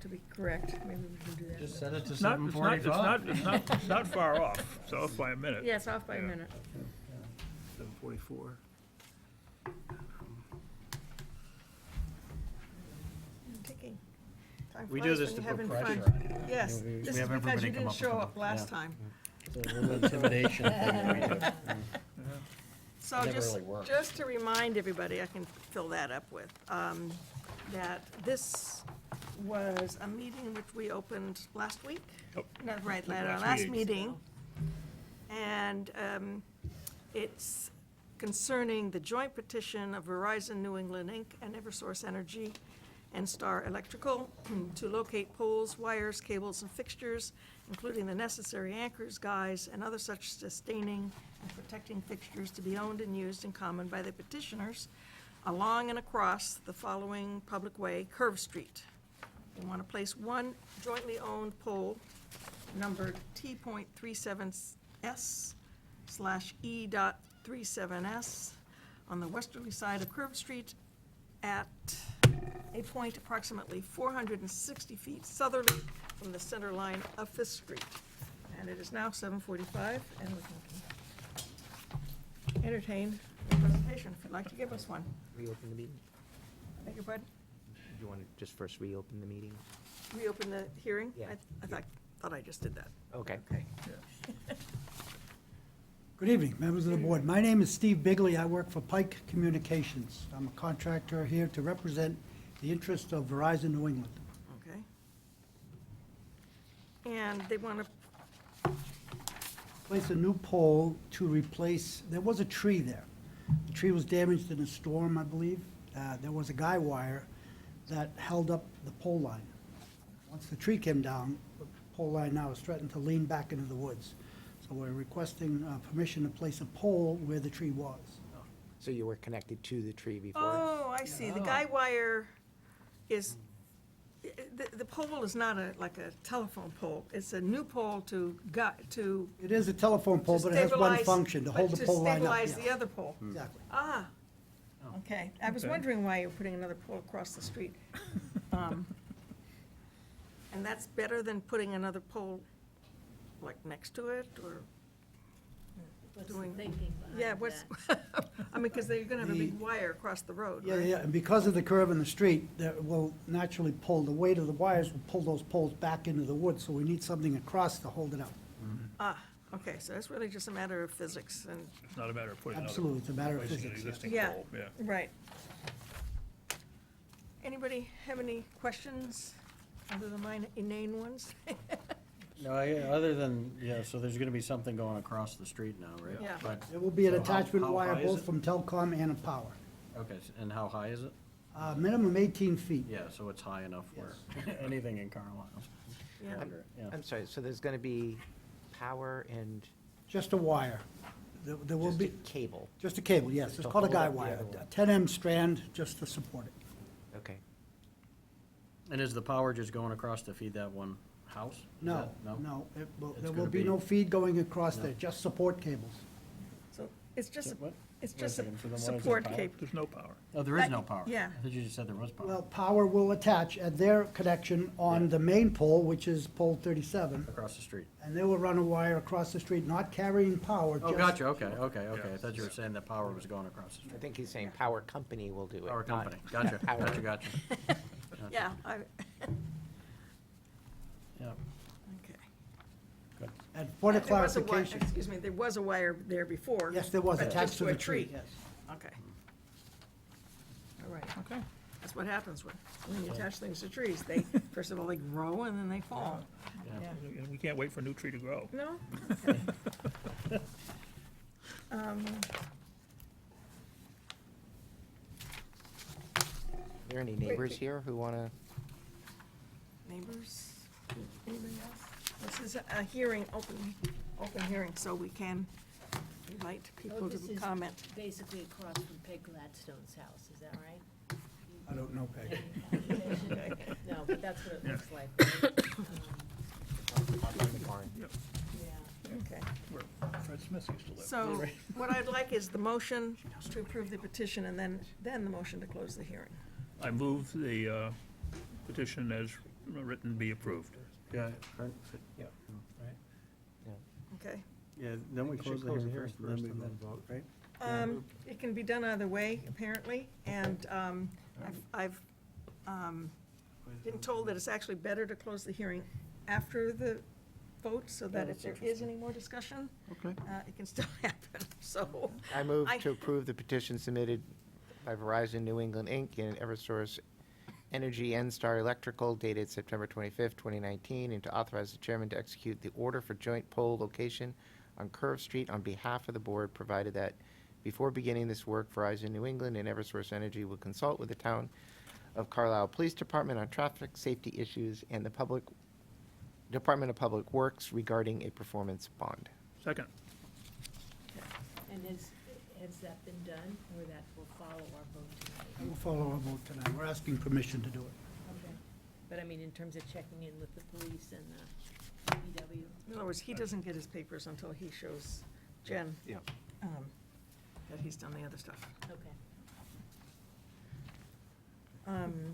to be correct. Maybe we can do that. Just set it to It's not, it's not, 7:45. it's not far off. It's off by a minute. Yeah, it's off by a Yeah. minute. 7:44. Ticking. Time We flies do this when to you're put having pressure fun. on you. Yes, We this is have because everybody you come didn't up show with up them. last Yeah. time. It's a little intimidation thing that we do. So Never just, really works. just to remind everybody, I can fill that up with, that this was a meeting which we opened last week? Yep. No, right, Last last meeting. meeting. And it's concerning the joint petition of Verizon New England, Inc. and Eversource Energy and Star Electrical to locate poles, wires, cables, and fixtures, including the necessary anchors, guys, and other such sustaining and protecting fixtures to be owned and used in common by the petitioners along and across the following public way, Curve Street. They want to place one jointly owned pole numbered T.37S/E.37S on the westerly side of Curve Street at a point approximately 460 feet southerly from the center line of Fifth Street. And it is now 7:45, and we can entertain a presentation, if you'd like to give us one. Reopen the meeting? Beg your pardon? Do you want to just first reopen the meeting? Reopen the hearing? Yeah. I thought I just did that. Okay. Good evening, members of the board. My name is Steve Bigley. I work for Pike Communications. I'm a contractor here to represent the interests of Verizon New England. Okay. And they want to, Place a new pole to replace, there was a tree there. The tree was damaged in a storm, I believe. There was a guy wire that held up the pole line. Once the tree came down, the pole line now is threatened to lean back into the woods. So we're requesting permission to place a pole where the tree was. So you were connected to the tree before? oh, I see, the guy wire is, the pole is not like a telephone pole. It's a new pole to It is a telephone pole, but it has one stabilize- function, to hold but the pole line up. To stabilize yeah. the other pole. Exactly. Ah, okay. I was Okay. wondering why you're putting another pole across the street. And that's better than putting another pole, like, next to it, or, What's the doing- thinking behind yeah, what's, that? I mean, because they're gonna have a big wire across the road, Yeah, right? yeah, and because of the curve in the street, that will naturally pull, the weight of the wires will pull those poles back into the wood, so we need something across to hold it up. Ah, okay, so it's really just a matter of physics and, It's not a matter of putting another. Absolutely, it's a matter of replacing an physics, existing yeah, pole, yeah. right. Anybody have any questions, other than mine inane ones? No, other than, yeah, so there's gonna be something going across the street now, right? Yeah. But, There will be an So how- attachment how wire high is both it? from telecom and a power. okay, and how high is it? Minimum 18 feet. Yeah, so it's high enough where anything in Carlisle. Yeah. Yeah. I'm sorry, so there's going to be power and Just a wire. There will just a be, cable? just a cable, yes, it's To called a hold guy up the wire, other one. a 10M strand just to support it. Okay. And is the power just going across to feed that one house? Is No, that- no, It's there will gonna be be- no feed going across No. there, just support cables. So it's just, What? it's Wait a just second, so then a why is there support power? cable. There's no power. Oh, there is no power? Yeah. I thought you just said there was power. Well, power will attach at their connection on Yeah. the main pole, which is pole 37, Across the street. and they will run a wire across the street, not carrying power, Oh, just. gotcha, okay. Yeah. I thought you were saying that power was going across the I street. think he's saying power company will do it. Power not- company, gotcha, Power. gotcha. Yeah, Yeah, okay. good. And for the There was a wi- clarification, Excuse me, there was a wire there before. yes, there was but attached just to the tree, yes. Okay. All right, Okay. that's what happens when you attach things to trees. They, first of all, they grow and then they fall. Yeah. And we can't wait for a new tree to grow. No? Okay. Um, Are there any neighbors here who want to? Neighbors, anybody else? This is a hearing, open hearing, so we can invite people Oh, to this is comment. basically across from Peg Gladstone's house, is that right? I don't know, Peg. No, but that's what it Yeah. looks like, right? Yep. Yeah. Okay. Where Fred Smith used to live. So what I'd like is the motion to approve the petition and then the motion to close the hearing. I move the petition as written be approved. Yeah, right, Yeah. Okay? yeah, then we You close should the close the hearing hearing first first and then and we vote, right? It can be done either way, apparently, and I've been told that it's actually better to close the hearing after the vote, so that if there is any more discussion, Okay. it can still happen, so. I move I- to approve the petition submitted by Verizon New England, Inc. and Eversource Energy N-Star Electrical dated September 25th, 2019, and to authorize the chairman to execute the order for joint pole location on Curve Street on behalf of the board, provided that before beginning this work, Verizon New England and Eversource Energy will consult with the town of Carlisle Police Department on traffic safety issues and the Department of Public Works regarding a performance bond. Second. And has that been done, or that will follow our vote tonight? We'll follow our vote tonight. We're asking permission to do it. Okay. But I mean, in terms of checking in with the police and the DPW. In other words, he doesn't get his papers until he shows Jen Yeah. that he's done the other stuff. Okay.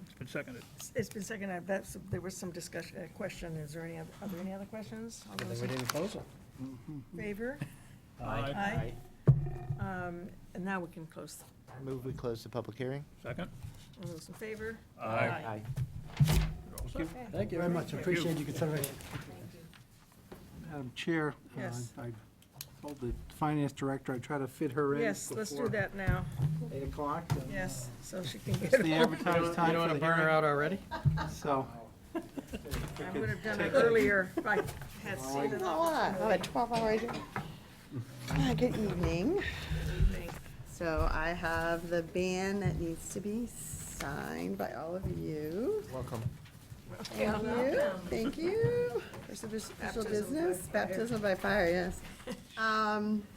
It's been seconded. It's been seconded, there was some discussion, question, are there any other questions? All I those think we in didn't close it. favor? Aye. And now we can close, I move we close the public hearing. Second? all those in favor? Aye. Thank you. Very much, appreciate your consideration. Madam Chair, Yes. I told the finance director I'd try to fit her in Yes, let's do before that now, 8 o'clock. and yes, so she can It's get the home. advertised time You don't for want the to burn her hearing, out already? so. I would have done it earlier if I had seen it. A 12-hour good evening. So I have the ban that needs to be signed by all of you. Welcome. Thank you, thank you. First official Baptism by business, fire. baptism by fire, yes.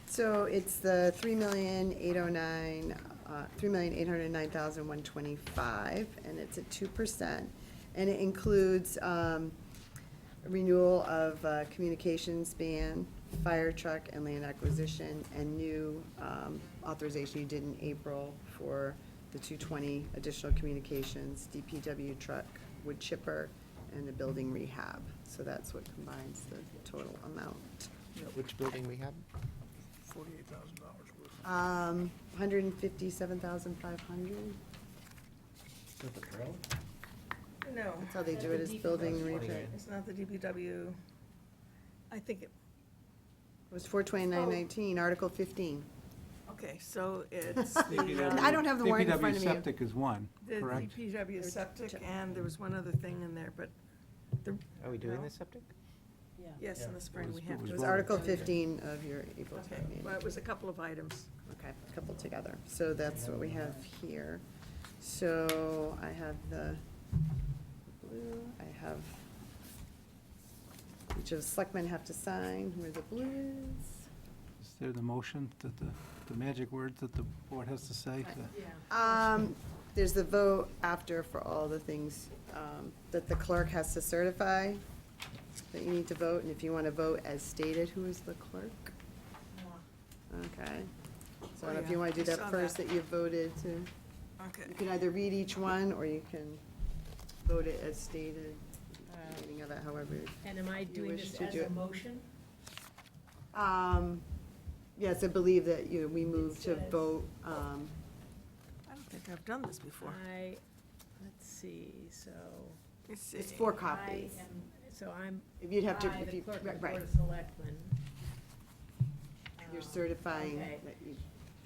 So it's the 3,809,125, and it's at 2%. And it includes renewal of communications ban, fire truck and land acquisition, and new authorization you did in April for the 220 additional communications, DPW truck, wood chipper, and the building rehab. So that's what combines the total amount. Which building we have? $48,000 worth. 157,500. Is that the trail? No, That's how they do it, is building rehab. It it's not the DPW, I think it, was 42919, Article 15. okay, so it's the, I don't have the warrant in front of DPW me. septic is one, the correct? DPW septic, and there was one other thing in there, but Are we doing No. the septic? Yeah. yes, in the spring we It have was It to. was Article 15 of your April Okay, town meeting. well, it was a couple of items. Okay, a couple together. So that's what we have here. So I have the blue, I have, each of the selectmen have to sign where the blue is. Is there the motion that the magic words that the board has to say? There's the vote after for all the things that the clerk has to certify, that you need to vote, and if you want to vote as stated, who is the clerk? Okay. So I don't know if you want to do I that saw first, that. that you voted to, Okay. you can either read each one, or you can vote it as stated, meaning of it, however. And am I doing wish this to as do a it. motion? Yes, I believe that, we move to says- vote, I don't think I've done this before. Let's see, so. it's 4 copies. So I'm, If you'd have to, I, if the you, clerk of the right, Board of Selectmen. you're certifying Okay. that you.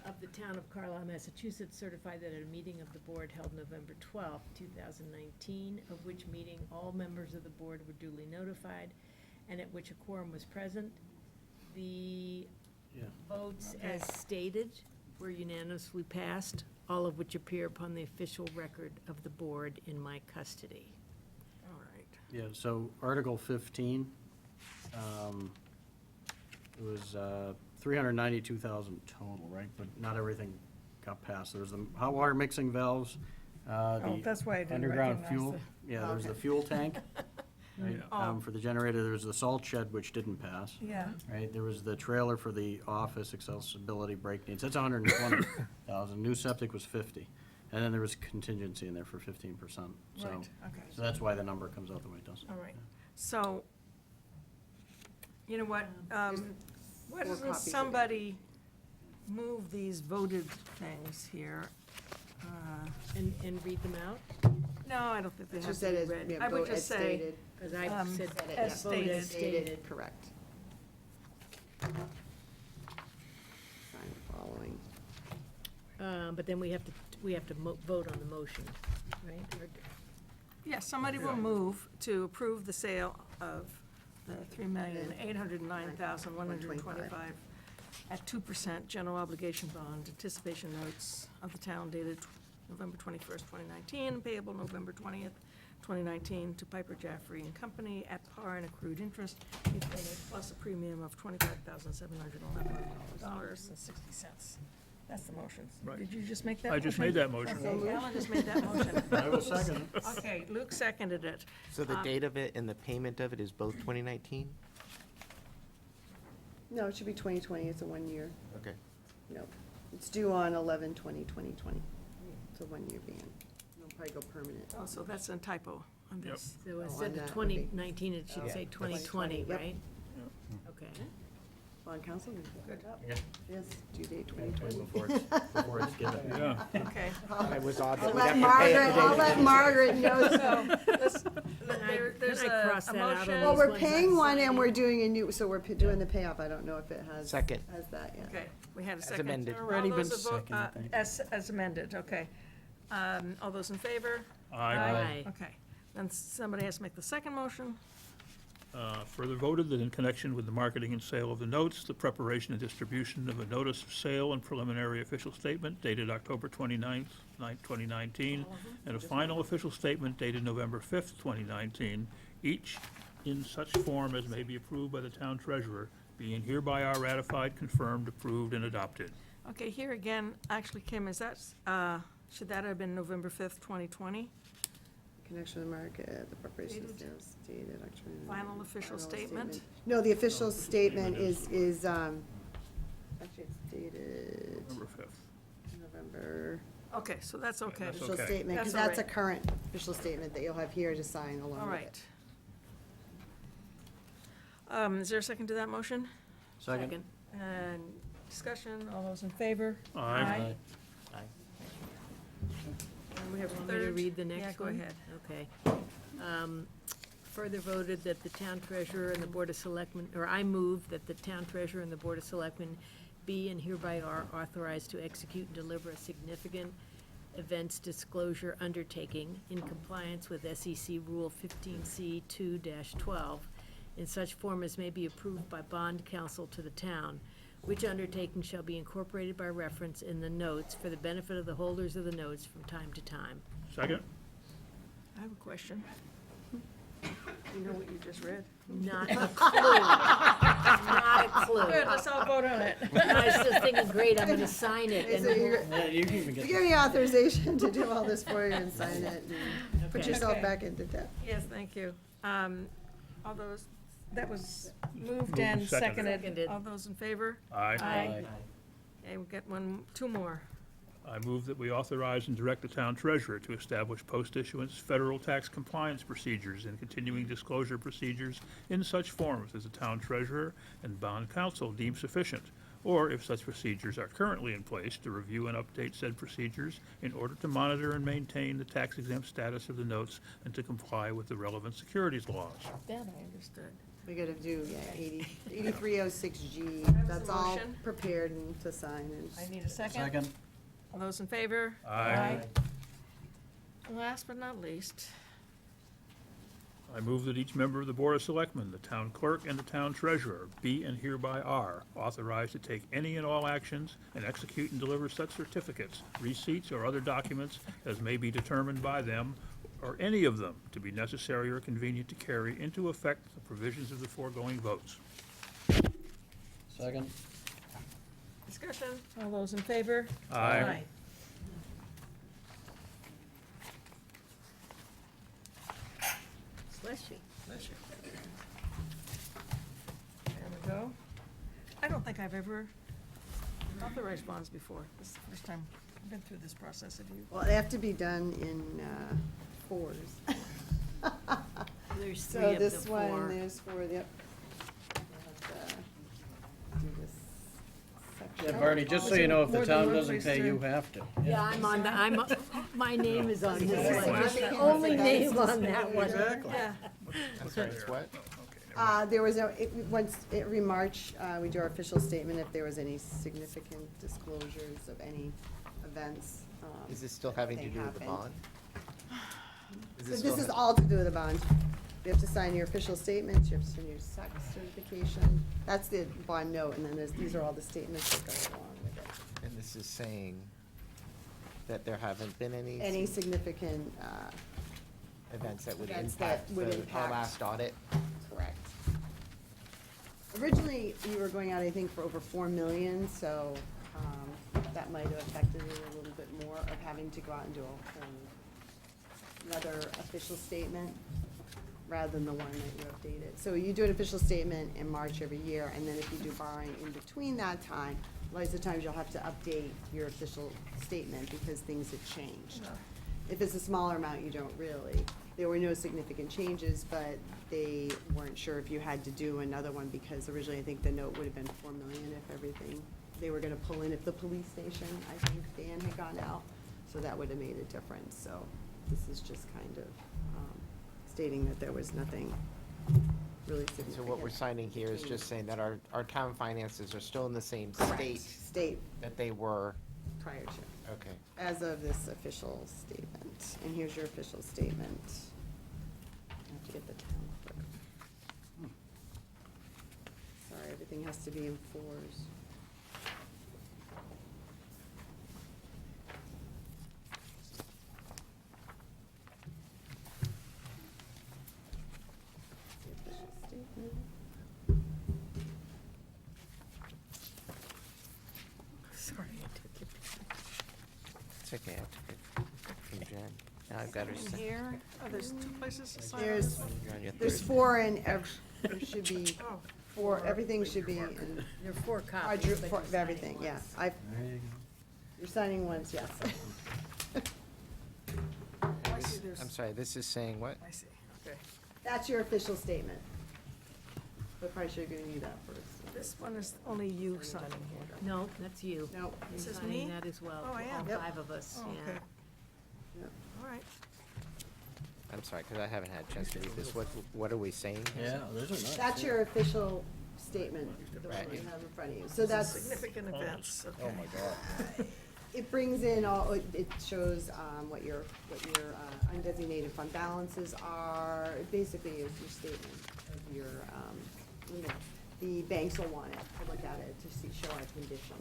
Of the town of Carlisle, Massachusetts, certified that at a meeting of the board held November 12th, 2019, of which meeting all members of the board were duly notified, and at which a quorum was present. The Yeah. votes as stated were unanimously passed, all of which appear upon the official record of the board in my custody. All right. Yeah, so Article 15, it was 392,000 total, right? But not everything got passed. There was the hot water mixing valves, Oh, the that's why I didn't underground recognize fuel. the. Yeah, there was the Okay. fuel tank, right? Oh. For the generator, there was the salt shed, which didn't pass. Yeah, Right, there was the trailer for the office accessibility break needs, that's 120,000, new septic was 50. And then there was contingency in there for 15%, so. right, okay, So that's why the number comes out the way it does. all right. So, you know what, why 4 doesn't copies of it. somebody move these voted things here? And read them out? No, I don't think they It's have just to that be as, read. yeah, I would vote as just say, stated. Because I Um, said Said it, that, as yeah. vote as stated. stated. Correct. Sign following. But then we have to vote on the motion, right? Or- yeah, somebody will move to approve the sale of the 3,809,125 at 2% general obligation bond, anticipation notes of the town dated November 21st, 2019, payable November 20th, 2019, to Piper Jaffray and Company at par and accrued interest, plus a premium of $25,711.60. That's the motion. Right. Did you just make that I motion? just made that motion. Okay, Alan just made that motion. I will second it. Okay, Luke seconded it. So the date of it and the payment of it is both 2019? No, it should be 2020, it's a 1 year. Okay. Nope. It's due on 11/20/2020. It's a 1 year ban. It'll probably go permanent. Oh, so that's a typo on Yep. this. So on instead that of would be- 2019, it should Yeah, say that's 2020, 2020, yep. right? Okay. Bond council, we Good. Yeah. yes, due date 2020. Before it's given. Yeah. Okay. It was odd I'll that we let have to pay it Margaret, the day I'll before. let Margaret know. There's Can I cross a that out on motion. Well, these we're ones paying I'm one and signing? we're doing a new, so we're doing the payoff. I don't know if it has. Second. Has that yet. Okay, we had a second. amended. Already All been those that vote, seconded, As amended, okay. All those in favor? Aye. Okay. Then somebody has to make the second motion. Further voted that in connection with the marketing and sale of the notes, the preparation and distribution of a notice of sale and preliminary official statement dated October 29th, 2019, and a final official statement dated November 5th, 2019, each in such form as may be approved by the town treasurer, being hereby are ratified, confirmed, approved, and adopted. Okay, here again, actually, Kim, is that, should that have been November 5th, 2020? Connection to the market, the preparation Dated. sales dated October. Final official statement? No, the official statement is, actually, it's dated November 5th. November. Okay, so that's okay. That's Official okay. statement, because That's all that's a right. current official statement that you'll have here to sign along All with right. it. Is there a second to that motion? Second. And discussion, all those in favor? Aye. And we have a Want me to third. read the Yeah, next go one? ahead. Okay. Further voted that the town treasurer and the board of selectmen, or I move that the town treasurer and the board of selectmen be and hereby are authorized to execute and deliver a significant events disclosure undertaking in compliance with SEC Rule 15C 2-12 in such form as may be approved by bond counsel to the town, which undertaking shall be incorporated by reference in the notes for the benefit of the holders of the notes from time to time. Second? I have a question. You know what you just read? Not a clue. Not a clue. Good, let's all vote on it. I was just thinking, great, I'm gonna sign it, So and you're, Yeah, you can even you get. give me authorization to do all this for you and sign it and put Okay. yourself Okay. back into debt. Yes, thank you. All those, that was moved Moved and and seconded. seconded. Seconded. All those in favor? Aye. Aye. Okay, we'll get two more. I move that we authorize and direct the town treasurer to establish post-issuance federal tax compliance procedures and continuing disclosure procedures in such forms as the town treasurer and bond counsel deem sufficient, or if such procedures are currently in place, to review and update said procedures in order to monitor and maintain the tax exempt status of the notes and to comply with the relevant securities laws. That I understood. We gotta do, 8306G. That was That's the all motion. prepared and to sign and. I need a second. Second. All those in favor? Aye. Last but not least, I move that each member of the Board of Selectmen, the town clerk, and the town treasurer be and hereby are authorized to take any and all actions and execute and deliver such certificates, receipts, or other documents as may be determined by them, or any of them, to be necessary or convenient to carry into effect the provisions of the foregoing votes. Second. discussion, all those in favor? Aye. bless you. There we go. I don't think I've ever authorized bonds before. This is the first time I've been through this process. Have you? Well, they have to be done in fours. There's three So of the this one, four. there's four, yep. We'll have to do this section. Yeah, Barney, just so you know, if the More than town one doesn't place pay, to- you have to. Yeah, I'm on the, my name is on this Exactly. one. Just the Yeah. only name on that one. Exactly. Yeah. I'm sorry, it's what? There was once, every March, we do our official statement if there was any significant disclosures of any events. Is this still having to They do with the happened. bond? So this is all to do with the bond. You have to sign your official statements, you have to sign your tax certification. That's the bond note, and then these are all the statements that go along with it. And this is saying that there haven't been Any significant, events that would events that impact would our impact- last audit? correct. Originally, we were going out, I think, for over 4 million, so, that that might have affected it a little bit more of having to go out and do another official statement rather than the one that you updated. So you do an official statement in March every year, and then if you do borrowing in between that time, lots of times you'll have to update your official statement because things have changed. If it's a smaller amount, you don't really. There were no significant changes, but they weren't sure if you had to do another one because originally I think the note would have been 4 million if everything, they were gonna pull in if the police station, I think Dan had gone out, so that would have made a difference. So this is just kind of stating that there was nothing really significant. So what we're signing here is just saying that our town finances are still in the same Correct. state that they were. Prior to. Okay. As of this official statement, and here's your official statement. I have to get the town clerk. Sorry, everything has to be in fours. The official statement. Sorry, I took it. It's okay, I took it from Jen. Now I've got her. In here, oh, there's 2 places to sign. There's, You're on your there's third. 4 in, there should be Oh, 4, everything should be in. There are 4 I copies, drew but for you're signing everything, yeah. once. You're signing once, yes. I see there's, I'm sorry, this is saying what? I see, okay. That's your official statement. But probably should gonna need that first. This one is only you signing here. No, that's you. Nope. This You're is signing me? that as well. Oh, I am. All Yep. 5 of us, Oh, yeah. okay, Yep. all right. I'm sorry, because I haven't had a chance to read this. What are we saying? Yeah, those are nice. That's your official statement, the one Right. you have in front of you. So that's, Significant events, okay. Oh, my God. it brings in all, it shows what your undesignated fund balances are. It basically is your statement of your, the banks will want it to look at it to see, show our condition.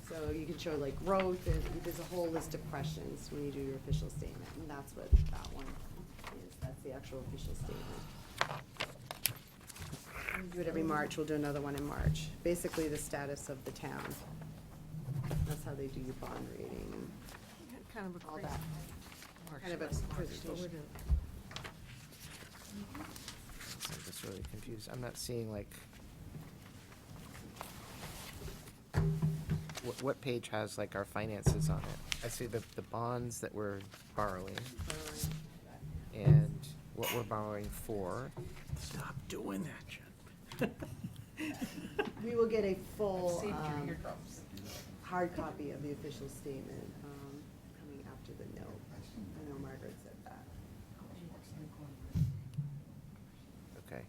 So you can show like growth, there's a whole list of questions when you do your official statement, and that's what that one is. That's the actual official statement. We do it every March, we'll do another one in March. Basically, the status of the town. That's how they do your bond rating and Kind of a all crazy. that. Kind of a presentation. I'm just really confused. I'm not seeing like, what page has like our finances on it? I see the bonds that we're borrowing and what we're borrowing for. Stop doing that, Jen. We will get a full, hard copy of the official statement, coming after the note. I know Margaret said that. Okay.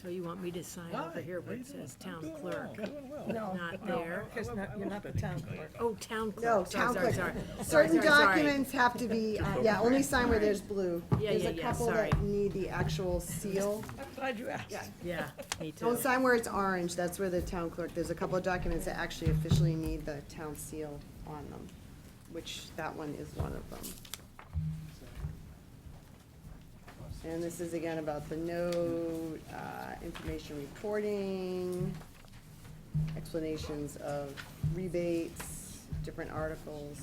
So you want me to sign over here where it says town clerk? No, Not no, there. because you're not the town clerk. Oh, town clerk. No, Sorry, town sorry, clerk. sorry. Certain Sorry, sorry. documents have to be, yeah, only sign where there's blue. Yeah, There's yeah, a yeah, couple sorry. that need the actual seal. I'm glad you asked. Yeah. Yeah, me too. Don't sign where it's orange, that's where the town clerk, there's a couple of documents that actually officially need the town seal on them, which that one is one of them. And this is again about the note, information reporting, explanations of rebates, different articles,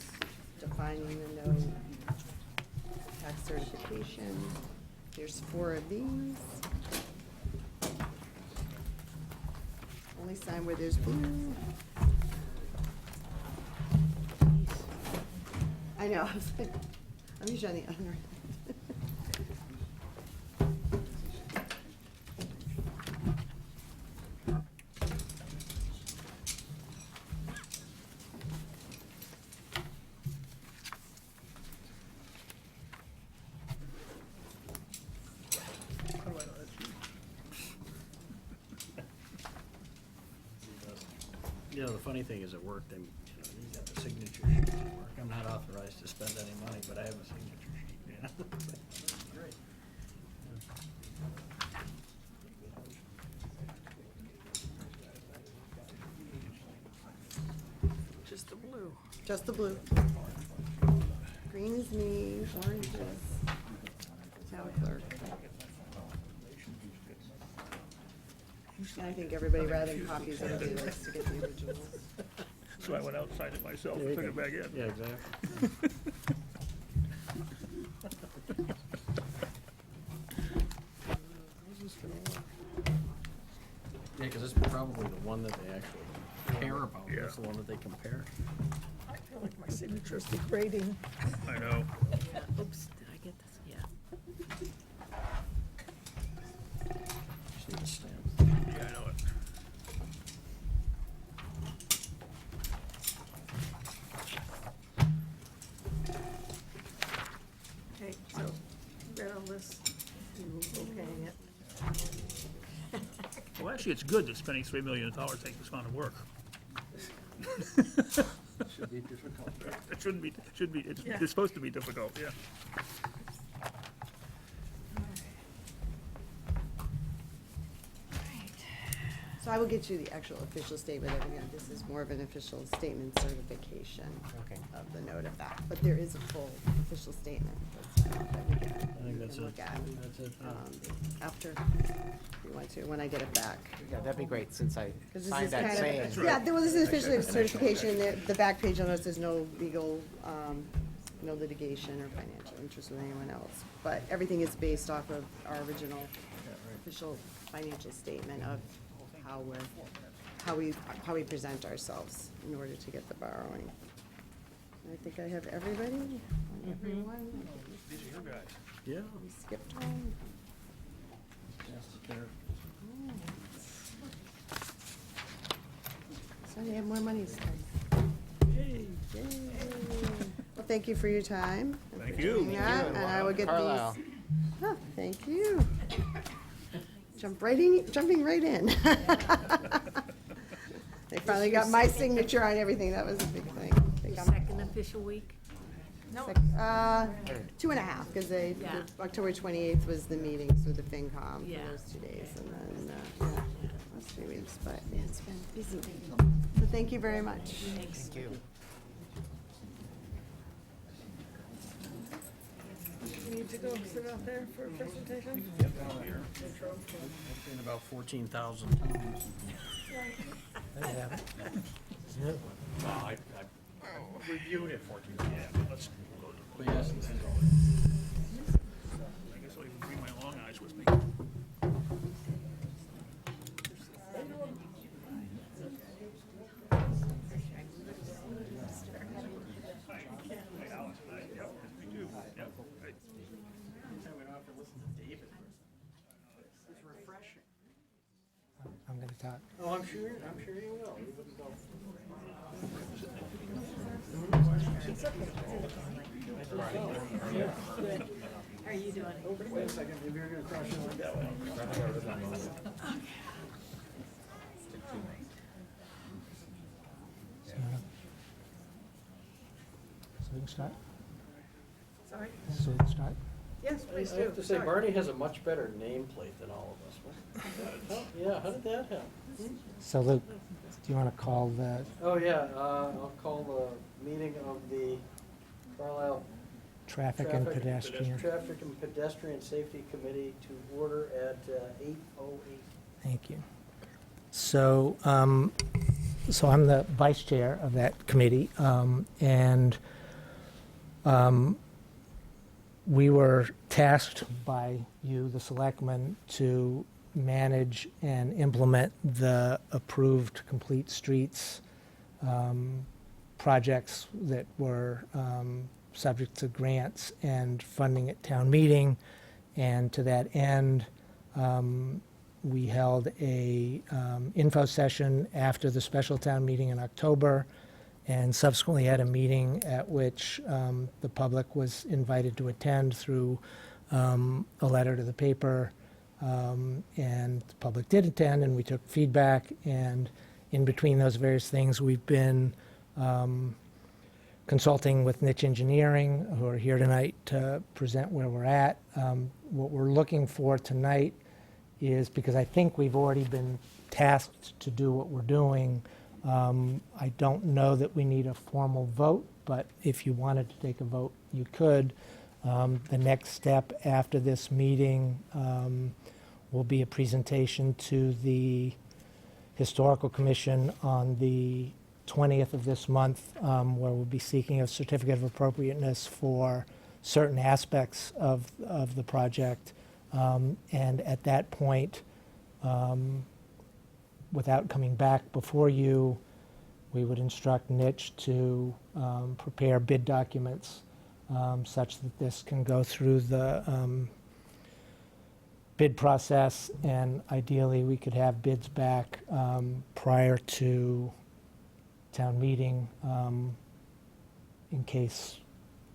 defining the note, tax certification. There's 4 of these. Only sign where there's blue. I know, I'm usually on the other end. You know, the funny thing is at work, they, you got the signature sheet at work. I'm not authorized to spend any money, but I have a signature sheet, you know? Great. Just the blue. Green is me, orange is town clerk. And I think everybody, rather than copies, everybody likes to get the originals. So I went outside it myself and took it back in. Yeah, exactly. Yeah, because this is probably the one that they actually care about, Yeah. it's the one that they compare. I feel like my signature is degrading. I know. Yeah, oops, did I get this? Yeah. Just need a stamp. Yeah, I know it. Okay, so, read all this, you okaying it. Well, actually, it's good that spending $3 million takes this amount of work. Should be difficult. It shouldn't be, Yeah. it's supposed to be difficult, yeah. So I will get you the actual official statement of, again, this is more of an official statement certification Okay. of the note of that, but there is a full official statement that's that we I can think that's it. look at, That's it. after, if you want to, when I get it back. Yeah, that'd be great, since I 'Cause this signed is that kind saying. of, yeah, well, this is officially a certification, the back page on this, there's no legal, no litigation or financial interest with anyone else. But everything is based off of our original official financial statement of how we present ourselves in order to get the borrowing. I think I have everybody, everyone, These are your guys. Yeah. we skipped one. Yes, there. So you have more money to spend. Yay. Well, thank you for your time. and Thank for you. doing that, and I will get these. Carlisle. Oh, thank you. Jumping right in. They finally got my signature on everything, that was a big thing. They The got- second official week? sec- 2.5, because Yeah. October 28th was the meeting, so the FinCom for Yeah. those 2 days, and then, last 3 weeks, but yeah, it's been busy. So thank you very much. Thanks. Thank you. You need to go sit out there for a presentation? In about 14,000. Well, I reviewed it 14, yeah, but let's go to, But yes, this is all. I guess I'll even bring my long eyes with me. I'm gonna talk. Oh, I'm sure you will. You wouldn't go. How are you doing? Wait a second, maybe you're gonna cross your line that way. So we can start? Sorry? So we can start? Yes, please I do. have to say, Sorry. Barney has a much better nameplate than all of us. Yeah, how did that happen? So Luke, do you want to call the, Oh, yeah, I'll call the meeting of the Carlisle traffic and pedestrian? Traffic and Pedestrian Safety Committee to order at 8:08. Thank you. So, so I'm the vice chair of that committee, and we were tasked by you, the selectmen, to manage and implement the approved complete streets projects that were subject to grants and funding at town meeting. And to that end, we held a info session after the special town meeting in October, and subsequently had a meeting at which the public was invited to attend through a letter to the paper. And the public did attend, and we took feedback. And in between those various things, we've been consulting with Niche Engineering, who are here tonight to present where we're at. What we're looking for tonight is, because I think we've already been tasked to do what we're doing, I don't know that we need a formal vote, but if you wanted to take a vote, you could. The next step after this meeting will be a presentation to the Historical Commission on the 20th of this month, where we'll be seeking a certificate of appropriateness for certain aspects of the project. And at that point, without coming back before you, we would instruct Niche to prepare bid documents such that this can go through the bid process, and ideally, we could have bids back prior to town meeting in case,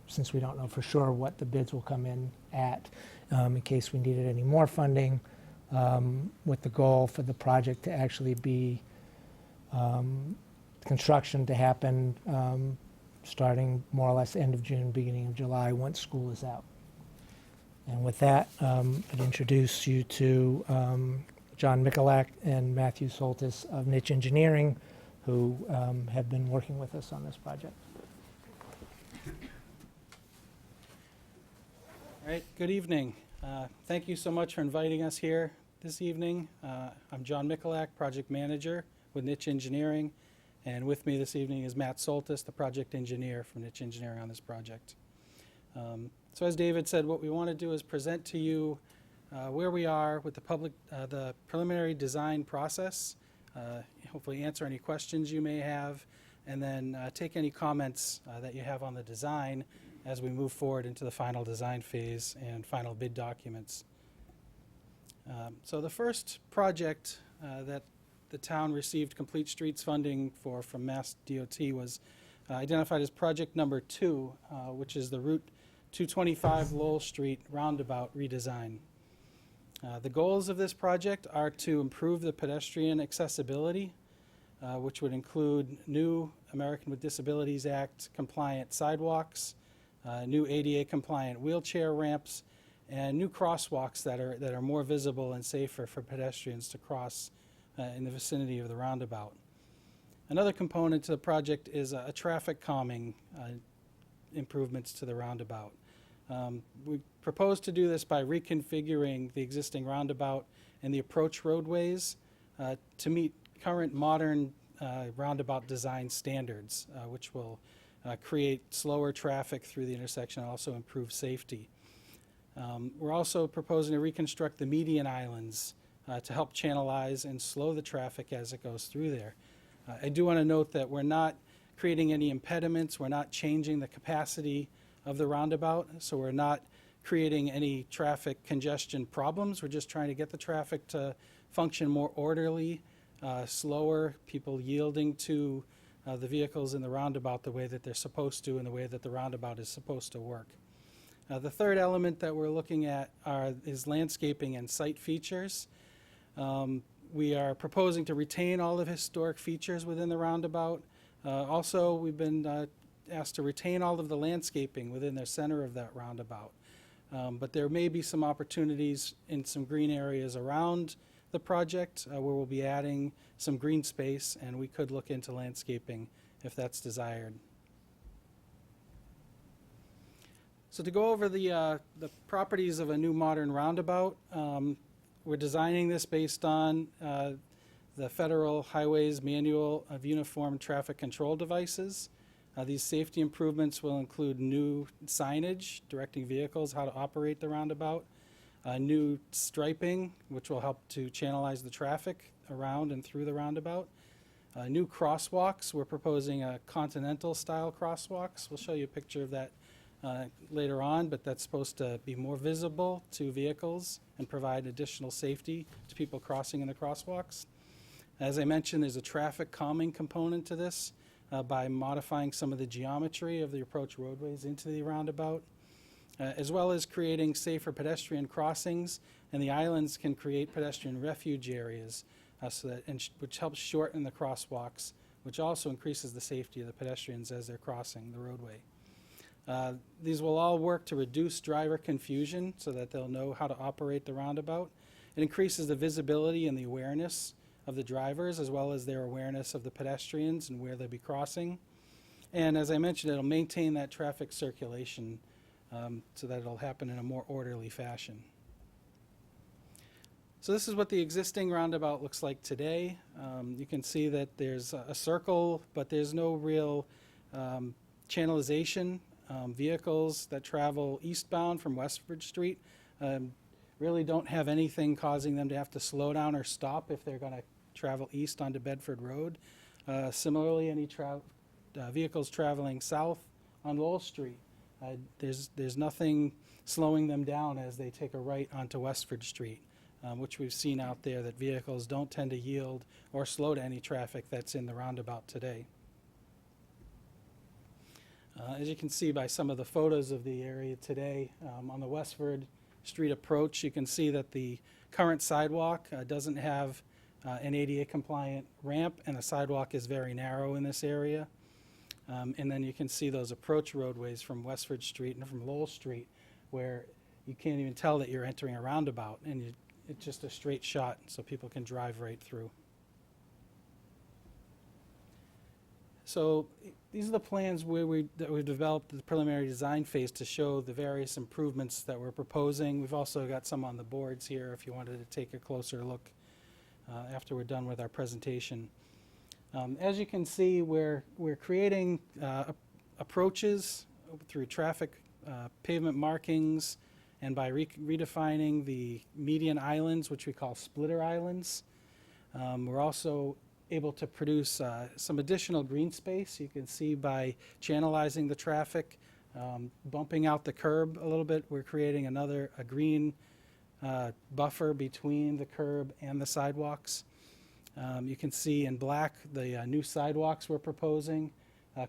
since we don't know for sure what the bids will come in at, in case we needed any more funding, with the goal for the project to actually be, construction to happen starting more or less end of June, beginning of July, once school is out. And with that, I'd introduce you to John Mikulak and Matthew Soltis of Niche Engineering, who have been working with us on this project. All right, good evening. Thank you so much for inviting us here this evening. I'm John Mikulak, project manager with Niche Engineering, and with me this evening is Matt Soltis, the project engineer from Niche Engineering on this project. So as David said, what we want to do is present to you where we are with the preliminary design process, hopefully answer any questions you may have, and then take any comments that you have on the design as we move forward into the final design phase and final bid documents. So the first project that the town received complete streets funding for from Mass DOT was identified as project number 2, which is the Route 225 Lowell Street roundabout redesign. The goals of this project are to improve the pedestrian accessibility, which would include new American with Disabilities Act compliant sidewalks, new ADA compliant wheelchair ramps, and new crosswalks that are more visible and safer for pedestrians to cross in the vicinity of the roundabout. Another component to the project is a traffic calming improvements to the roundabout. We propose to do this by reconfiguring the existing roundabout and the approach roadways to meet current modern roundabout design standards, which will create slower traffic through the intersection and also improve safety. We're also proposing to reconstruct the median islands to help channelize and slow the traffic as it goes through there. I do want to note that we're not creating any impediments. We're not changing the capacity of the roundabout, so we're not creating any traffic congestion problems. We're just trying to get the traffic to function more orderly, slower, people yielding to the vehicles in the roundabout the way that they're supposed to and the way that the roundabout is supposed to work. The third element that we're looking at is landscaping and site features. We are proposing to retain all of the historic features within the roundabout. Also, we've been asked to retain all of the landscaping within the center of that roundabout. But there may be some opportunities in some green areas around the project where we'll be adding some green space, and we could look into landscaping if that's desired. So to go over the properties of a new modern roundabout, we're designing this based on the Federal Highways Manual of Uniform Traffic Control Devices. These safety improvements will include new signage directing vehicles how to operate the roundabout, new striping, which will help to channelize the traffic around and through the roundabout, new crosswalks. We're proposing a continental style crosswalks. We'll show you a picture of that later on, but that's supposed to be more visible to vehicles and provide additional safety to people crossing in the crosswalks. As I mentioned, there's a traffic calming component to this by modifying some of the geometry of the approach roadways into the roundabout, as well as creating safer pedestrian crossings, and the islands can create pedestrian refuge areas which helps shorten the crosswalks, which also increases the safety of the pedestrians as they're crossing the roadway. These will all work to reduce driver confusion so that they'll know how to operate the roundabout. It increases the visibility and the awareness of the drivers, as well as their awareness of the pedestrians and where they'll be crossing. And as I mentioned, it'll maintain that traffic circulation so that it'll happen in a more orderly fashion. So this is what the existing roundabout looks like today. You can see that there's a circle, but there's no real channelization. Vehicles that travel eastbound from Westford Street really don't have anything causing them to have to slow down or stop if they're going to travel east onto Bedford Road. Similarly, any vehicles traveling south on Lowell Street, there's nothing slowing them down as they take a right onto Westford Street, which we've seen out there, that vehicles don't tend to yield or slow to any traffic that's in the roundabout today. As you can see by some of the photos of the area today, on the Westford Street approach, you can see that the current sidewalk doesn't have an ADA compliant ramp, and the sidewalk is very narrow in this area. And then you can see those approach roadways from Westford Street and from Lowell Street, where you can't even tell that you're entering a roundabout, and it's just a straight shot so people can drive right through. So these are the plans that we've developed the preliminary design phase to show the various improvements that we're proposing. We've also got some on the boards here if you wanted to take a closer look after we're done with our presentation. As you can see, we're creating approaches through traffic pavement markings and by redefining the median islands, which we call splitter islands. We're also able to produce some additional green space. You can see by channelizing the traffic, bumping out the curb a little bit, we're creating a green buffer between the curb and the sidewalks. You can see in black the new sidewalks we're proposing,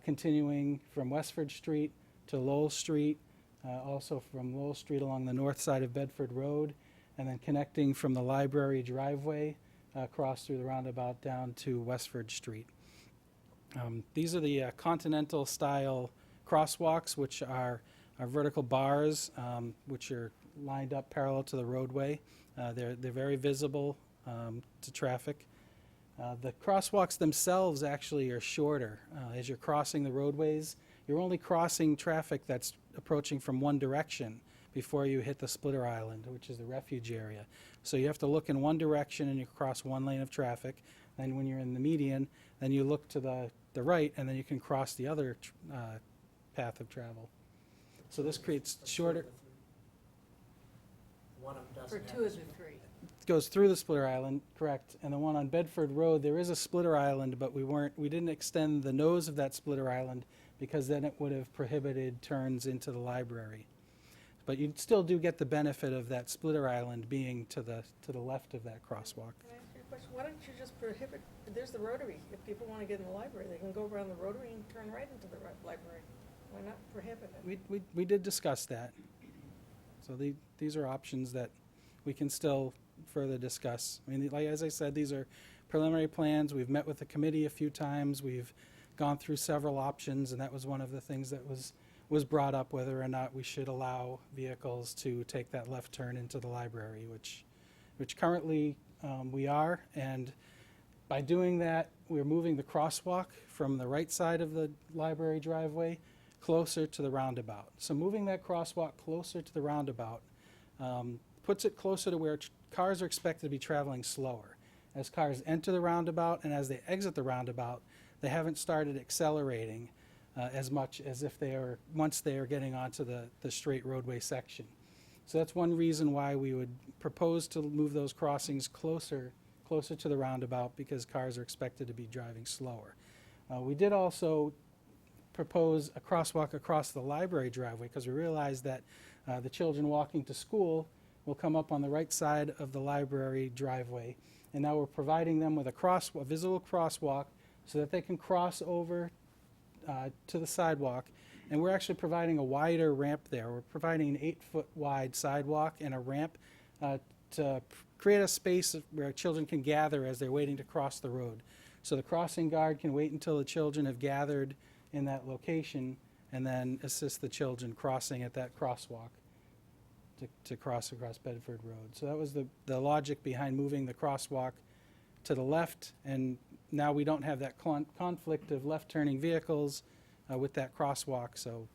continuing from Westford Street to Lowell Street, also from Lowell Street along the north side of Bedford Road, and then connecting from the library driveway across through the roundabout down to Westford Street. These are the continental style crosswalks, which are vertical bars, which are lined up parallel to the roadway. They're very visible to traffic. The crosswalks themselves actually are shorter. As you're crossing the roadways, you're only crossing traffic that's approaching from one direction before you hit the splitter island, which is the refuge area. So you have to look in one direction and you cross one lane of traffic. Then when you're in the median, then you look to the right, and then you can cross the other path of travel. So this creates shorter. For two of the three. Goes through the splitter island, correct, and the one on Bedford Road, there is a splitter island, but we didn't extend the nose of that splitter island because then it would have prohibited turns into the library. But you still do get the benefit of that splitter island being to the left of that crosswalk. Can I ask you a question? Why don't you just prohibit, there's the rotary. If people want to get in the library, they can go around the rotary and turn right into the library. Why not prohibit it? We did discuss that. So these are options that we can still further discuss. I mean, like, as I said, these are preliminary plans. We've met with the committee a few times. We've gone through several options, and that was one of the things that was brought up, whether or not we should allow vehicles to take that left turn into the library, which currently we are. And by doing that, we're moving the crosswalk from the right side of the library driveway closer to the roundabout. So moving that crosswalk closer to the roundabout puts it closer to where cars are expected to be traveling slower. As cars enter the roundabout and as they exit the roundabout, they haven't started accelerating as much as if once they are getting onto the straight roadway section. So that's one reason why we would propose to move those crossings closer to the roundabout, because cars are expected to be driving slower. We did also propose a crosswalk across the library driveway, because we realized that the children walking to school will come up on the right side of the library driveway. And now we're providing them with a visible crosswalk so that they can cross over to the sidewalk. And we're actually providing a wider ramp there. We're providing an 8-foot wide sidewalk and a ramp to create a space where children can gather as they're waiting to cross the road. So the crossing guard can wait until the children have gathered in that location and then assist the children crossing at that crosswalk to cross across Bedford Road. So that was the logic behind moving the crosswalk to the left, and now we don't have that conflict of left-turning vehicles with that crosswalk, so